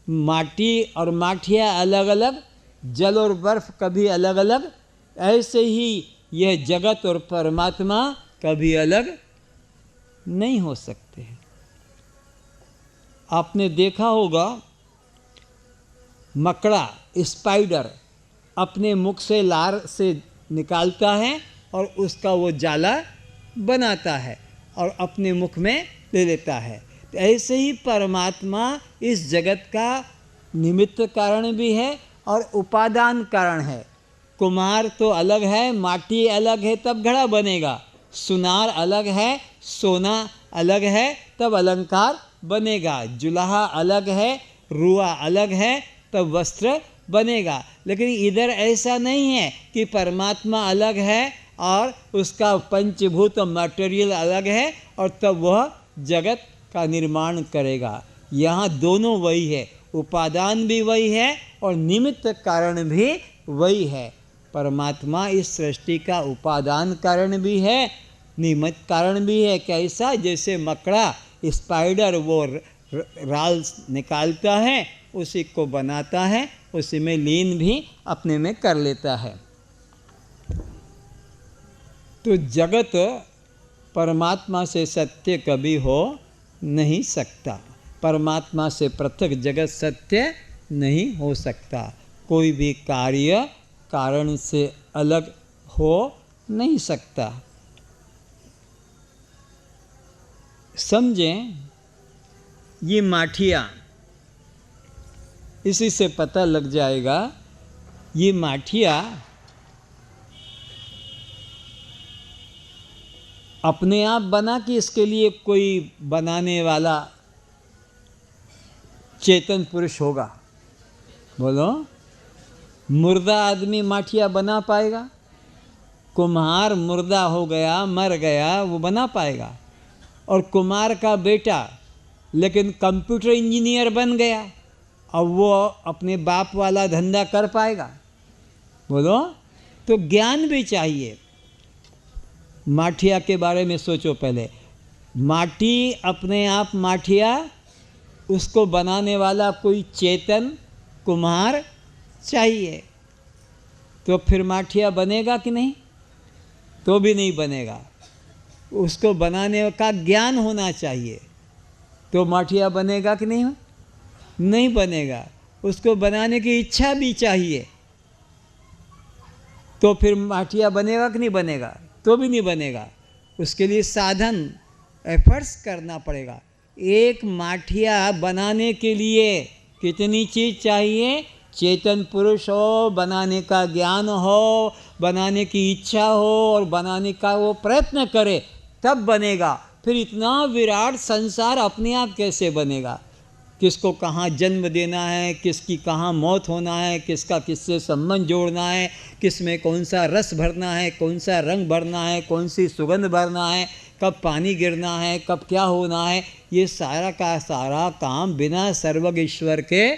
माटी और माठिया अलग अलग, जल और बर्फ कभी अलग अलग, ऐसे ही यह जगत और परमात्मा कभी अलग नहीं हो सकते हैं। आपने देखा होगा मकड़ा, स्पाइडर अपने मुख से लार से निकालता है और उसका वो जाला बनाता है और अपने मुख में ले लेता है। तो ऐसे ही परमात्मा इस जगत का निमित्त कारण भी है और उपादान कारण है। कुम्हार तो अलग है, माटी अलग है तब घड़ा बनेगा, सुनार अलग है, सोना अलग है तब अलंकार बनेगा, जुलाहा अलग है, रुआ अलग है तब वस्त्र बनेगा। लेकिन इधर ऐसा नहीं है कि परमात्मा अलग है और उसका पंचभूत मटेरियल अलग है और तब वह जगत का निर्माण करेगा। यहाँ दोनों वही है, उपादान भी वही है और निमित्त कारण भी वही है। परमात्मा इस सृष्टि का उपादान कारण भी है, निमित्त कारण भी है। कैसा? जैसे मकड़ा, स्पाइडर वो राल निकालता है, उसी को बनाता है, उसी में लीन भी अपने में कर लेता है। तो जगत परमात्मा से सत्य कभी हो नहीं सकता, परमात्मा से पृथक जगत सत्य नहीं हो सकता। कोई भी कार्य कारण से अलग हो नहीं सकता। समझें, ये माठिया, इसी से पता लग जाएगा ये माठिया अपने आप बना कि इसके लिए कोई बनाने वाला चेतन पुरुष होगा? बोलो, मुर्दा आदमी माठिया बना पाएगा? कुम्हार मुर्दा हो गया, मर गया, वो बना पाएगा? और कुम्हार का बेटा लेकिन कंप्यूटर इंजीनियर बन गया, अब वो अपने बाप वाला धंधा कर पाएगा? बोलो। तो ज्ञान भी चाहिए। माठिया के बारे में सोचो पहले। माटी अपने आप माठिया, उसको बनाने वाला कोई चेतन कुम्हार चाहिए, तो फिर माठिया बनेगा कि नहीं? तो भी नहीं बनेगा। उसको बनाने का ज्ञान होना चाहिए, तो माठिया बनेगा कि नहीं? नहीं बनेगा। उसको बनाने की इच्छा भी चाहिए, तो फिर माठिया बनेगा कि नहीं बनेगा? तो भी नहीं बनेगा। उसके लिए साधन, एफर्ट्स करना पड़ेगा। एक माठिया बनाने के लिए कितनी चीज़ चाहिए? चेतन पुरुष हो, बनाने का ज्ञान हो, बनाने की इच्छा हो और बनाने का वो प्रयत्न करे, तब बनेगा। फिर इतना विराट संसार अपने आप कैसे बनेगा? किसको कहाँ जन्म देना है, किसकी कहाँ मौत होना है, किसका किससे संबंध जोड़ना है, किस में कौन सा रस भरना है, कौन सा रंग भरना है, कौन सी सुगंध भरना है, कब पानी गिरना है, कब क्या होना है, ये सारा का सारा काम बिना सर्वज्ञ ईश्वर के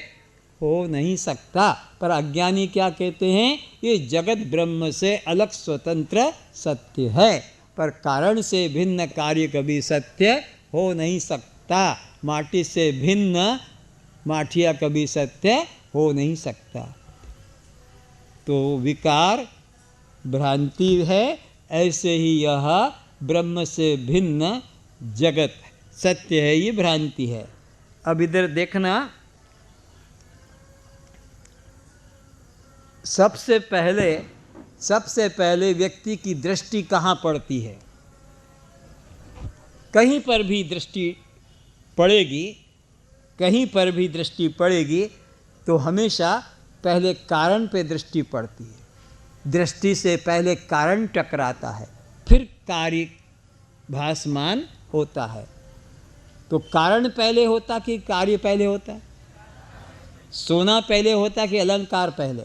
हो नहीं सकता। पर अज्ञानी क्या कहते हैं? ये जगत ब्रह्म से अलग स्वतंत्र सत्य है, पर कारण से भिन्न कार्य कभी सत्य हो नहीं सकता। माटी से भिन्न माठिया कभी सत्य हो नहीं सकता। तो विकार भ्रांति है, ऐसे ही यह ब्रह्म से भिन्न जगत सत्य है, ये भ्रांति है। अब इधर देखना, सबसे पहले व्यक्ति की दृष्टि कहाँ पड़ती है? कहीं पर भी दृष्टि पड़ेगी, कहीं पर भी दृष्टि पड़ेगी तो हमेशा पहले कारण पे दृष्टि पड़ती है। दृष्टि से पहले कारण टकराता है, फिर कार्य भासमान होता है। तो कारण पहले होता कि कार्य पहले होता? सोना पहले होता कि अलंकार पहले?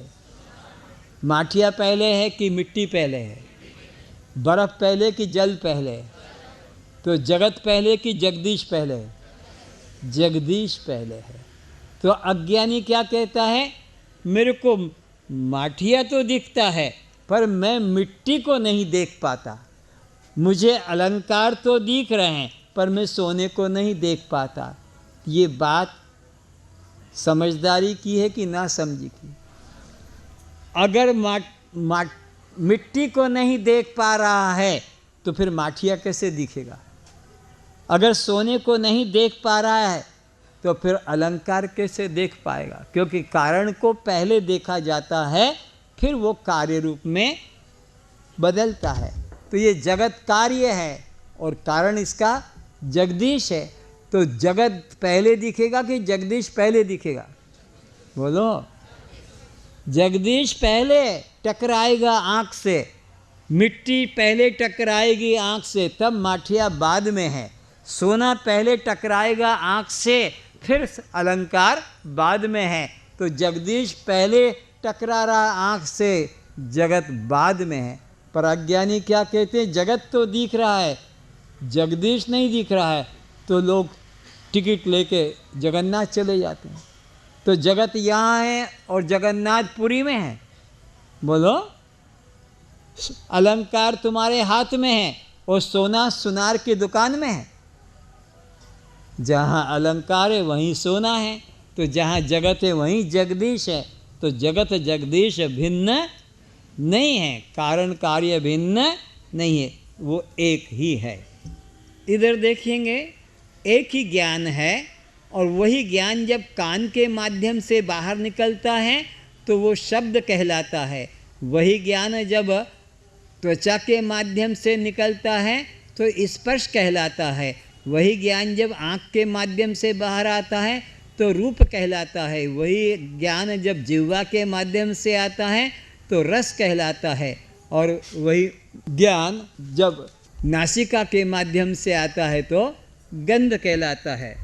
माठिया पहले है कि मिट्टी पहले है? बर्फ पहले कि जल पहले? तो जगत पहले कि जगदीश पहले? जगदीश पहले है। तो अज्ञानी क्या कहता है? मेरे को माठिया तो दिखता है पर मैं मिट्टी को नहीं देख पाता। मुझे अलंकार तो दिख रहे हैं पर मैं सोने को नहीं देख पाता। ये बात समझदारी की है कि ना समझी की? अगर मिट्टी को नहीं देख पा रहा है तो फिर माठिया कैसे दिखेगा? अगर सोने को नहीं देख पा रहा है तो फिर अलंकार कैसे देख पाएगा? क्योंकि कारण को पहले देखा जाता है, फिर वो कार्य रूप में बदलता है। तो ये जगत कार्य है और कारण इसका जगदीश है। तो जगत पहले दिखेगा कि जगदीश पहले दिखेगा? बोलो। जगदीश पहले टकराएगा आँख से, मिट्टी पहले टकराएगी आँख से, तब माठिया बाद में है। सोना पहले टकराएगा आँख से, फिर अलंकार बाद में है। तो जगदीश पहले टकरा रहा आँख से, जगत बाद में है। पर अज्ञानी क्या कहते हैं? जगत तो दिख रहा है, जगदीश नहीं दिख रहा है। तो लोग टिकट लेके जगन्नाथ चले जाते हैं। तो जगत यहाँ है और जगन्नाथपुरी में है। बोलो। अलंकार तुम्हारे हाथ में है और सोना सुनार की दुकान में है। जहाँ अलंकार है वहीं सोना है, तो जहाँ जगत है वहीं जगदीश है। तो जगत जगदीश भिन्न नहीं है, कारण कार्य भिन्न नहीं है, वो एक ही है। इधर देखेंगे, एक ही ज्ञान है और वही ज्ञान जब कान के माध्यम से बाहर निकलता है तो वो शब्द कहलाता है। वही ज्ञान जब त्वचा के माध्यम से निकलता है तो स्पर्श कहलाता है। वही ज्ञान जब आँख के माध्यम से बाहर आता है तो रूप कहलाता है। वही ज्ञान जब जिह्वा के माध्यम से आता है तो रस कहलाता है। और वही ज्ञान जब नासिका के माध्यम से आता है तो गंध कहलाता है।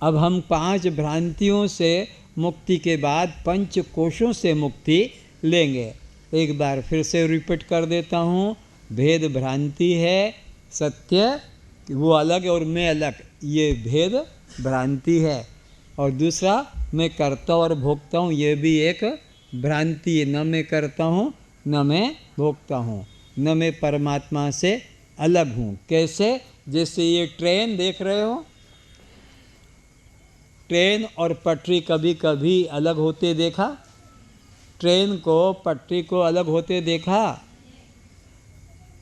अब हम 5 भ्रांतियों से मुक्ति के बाद 5 कोशों से मुक्ति लेंगे। एक बार फिर से रिपीट कर देता हूँ। भेद भ्रांति है, सत्य वो अलग और मैं अलग, ये भेद भ्रांति है। और दूसरा, मैं करता और भोगता हूँ, ये भी एक भ्रांति है। न मैं करता हूँ न मैं भोगता हूँ, न मैं परमात्मा से अलग हूँ। कैसे? जैसे ये ट्रेन देख रहे हो, ट्रेन और पटरी कभी कभी अलग होते देखा? ट्रेन को पटरी को अलग होते देखा?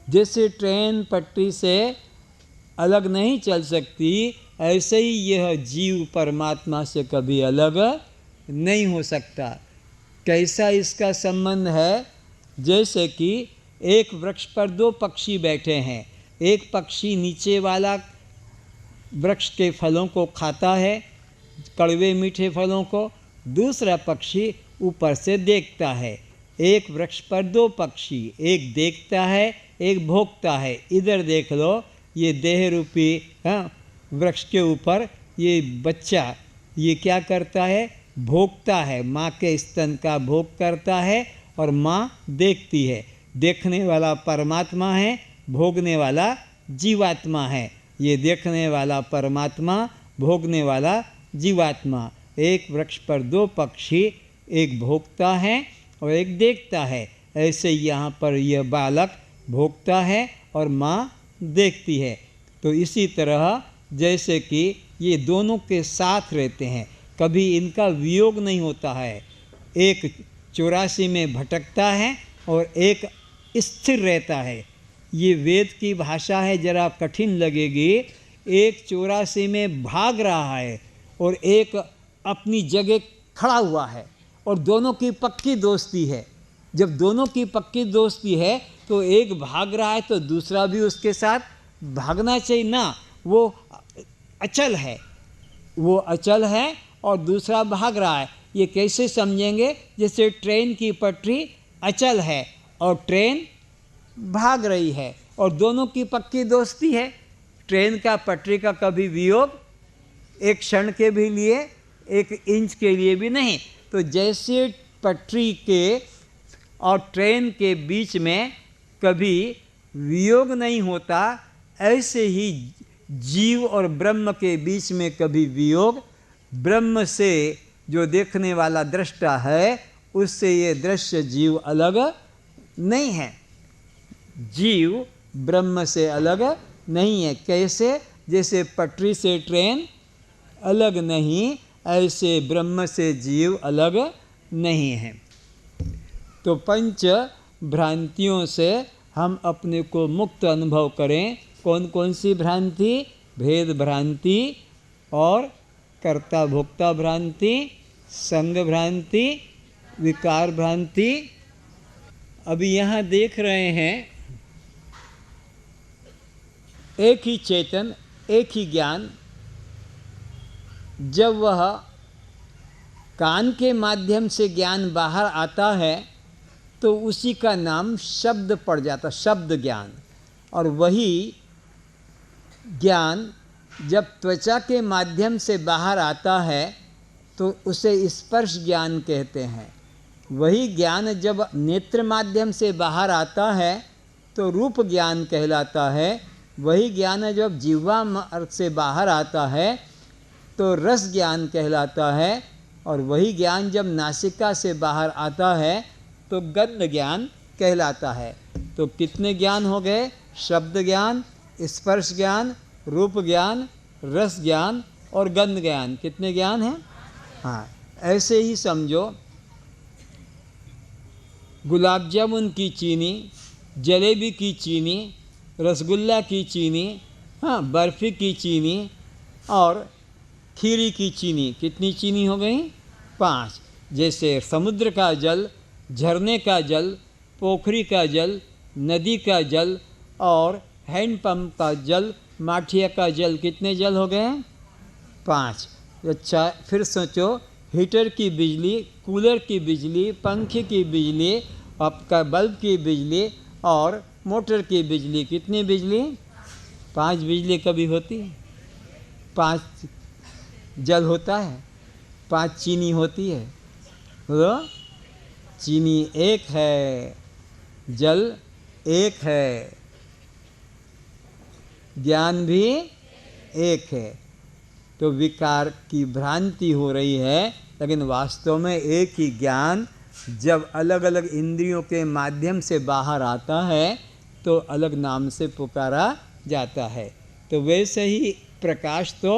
जैसे ट्रेन पटरी से अलग नहीं चल सकती, ऐसे ही यह जीव परमात्मा से कभी अलग नहीं हो सकता। कैसा इसका संबंध है? जैसे कि एक वृक्ष पर 2 पक्षी बैठे हैं। एक पक्षी नीचे वाला वृक्ष के फलों को खाता है, कड़वे मीठे फलों को। दूसरा पक्षी ऊपर से देखता है। एक वृक्ष पर 2 पक्षी, एक देखता है एक भोगता है। इधर देख लो, ये देह रूपी वृक्ष के ऊपर ये बच्चा ये क्या करता है? भोगता है, माँ के स्तन का भोग करता है और माँ देखती है। देखने वाला परमात्मा है, भोगने वाला जीवात्मा है। ये देखने वाला परमात्मा, भोगने वाला जीवात्मा। एक वृक्ष पर दो पक्षी, एक भोगता है और एक देखता है। ऐसे यहाँ पर यह बालक भोगता है और माँ देखती है। तो इसी तरह जैसे कि ये दोनों के साथ रहते हैं, कभी इनका वियोग नहीं होता है। एक 84 में भटकता है और एक स्थिर रहता है। ये वेद की भाषा है, जरा कठिन लगेगी। एक 84 में भाग रहा है और एक अपनी जगह खड़ा हुआ है, और दोनों की पक्की दोस्ती है। जब दोनों की पक्की दोस्ती है तो एक भाग रहा है तो दूसरा भी उसके साथ भागना चाहिए ना। वो अचल है, वो अचल है और दूसरा भाग रहा है। ये कैसे समझेंगे? जैसे ट्रेन की पटरी अचल है और ट्रेन भाग रही है और दोनों की पक्की दोस्ती है। ट्रेन का पटरी का कभी वियोग एक क्षण के भी लिए, एक इंच के लिए भी नहीं। तो जैसे पटरी के और ट्रेन के बीच में कभी वियोग नहीं होता, ऐसे ही जीव और ब्रह्म के बीच में कभी वियोग, ब्रह्म से जो देखने वाला दृष्टा है उससे ये दृश्य जीव अलग नहीं है। जीव ब्रह्म से अलग नहीं है। कैसे? जैसे पटरी से ट्रेन अलग नहीं, ऐसे ब्रह्म से जीव अलग नहीं है। तो पंच भ्रांतियों से हम अपने को मुक्त अनुभव करें। कौन कौन सी भ्रांति? भेद भ्रांति और कर्ता भोक्ता भ्रांति, संग भ्रांति, विकार भ्रांति। अभी यहाँ देख रहे हैं एक ही चेतन, एक ही ज्ञान, जब वह कान के माध्यम से ज्ञान बाहर आता है तो उसी का नाम शब्द पड़ जाता, शब्द ज्ञान। और वही ज्ञान जब त्वचा के माध्यम से बाहर आता है तो उसे स्पर्श ज्ञान कहते हैं। वही ज्ञान जब नेत्र माध्यम से बाहर आता है तो रूप ज्ञान कहलाता है। वही ज्ञान जब जिह्वा मार्ग से बाहर आता है तो रस ज्ञान कहलाता है। और वही ज्ञान जब नासिका से बाहर आता है तो गंध ज्ञान कहलाता है। तो कितने ज्ञान हो गए? शब्द ज्ञान, स्पर्श ज्ञान, रूप ज्ञान, रस ज्ञान और गंध ज्ञान। कितने ज्ञान हैं? हाँ, ऐसे ही समझो गुलाब जामुन की चीनी, जलेबी की चीनी, रसगुल्ला की चीनी, हाँ, बर्फ़ी की चीनी और खीरी की चीनी। कितनी चीनी हो गई? 5। जैसे समुद्र का जल, झरने का जल, पोखरी का जल, नदी का जल और हैंडपंप का जल, माठिया का जल। कितने जल हो गए? 5। अच्छा, फिर सोचो हीटर की बिजली, कूलर की बिजली, पंखे की बिजली, आपका बल्ब की बिजली और मोटर की बिजली। कितनी बिजली? 5 बिजली कभी होती है? 5 जल होता है, 5 चीनी होती है। तो चीनी एक है, जल एक है, ज्ञान भी एक है। तो विकार की भ्रांति हो रही है, लेकिन वास्तव में एक ही ज्ञान जब अलग अलग इंद्रियों के माध्यम से बाहर आता है तो अलग नाम से पुकारा जाता है। तो वैसे ही प्रकाश तो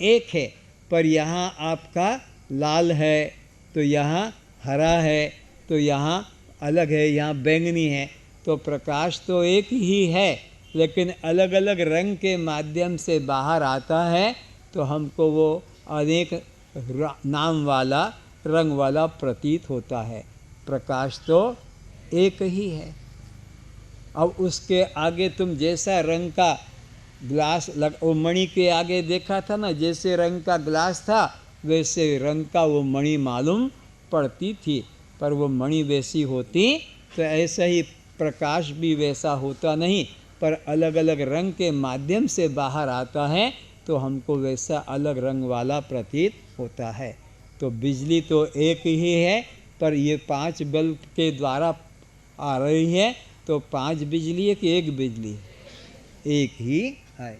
एक है, पर यहाँ आपका लाल है तो यहाँ हरा है, तो यहाँ अलग है, यहाँ बैंगनी है। तो प्रकाश तो एक ही है, लेकिन अलग अलग रंग के माध्यम से बाहर आता है तो हमको वो अनेक नाम वाला, रंग वाला प्रतीत होता है। प्रकाश तो एक ही है। अब उसके आगे तुम जैसा रंग का ग्लास वो मणि के आगे देखा था ना, जैसे रंग का ग्लास था वैसे रंग का वो मणि मालूम पड़ती थी, पर वो मणि वैसी होती तो ऐसा ही प्रकाश भी वैसा होता नहीं, पर अलग अलग रंग के माध्यम से बाहर आता है तो हमको वैसा अलग रंग वाला प्रतीत होता है। तो बिजली तो एक ही है, पर ये 5 बल्ब के द्वारा आ रही है। तो 5 बिजली है कि एक बिजली? एक ही है।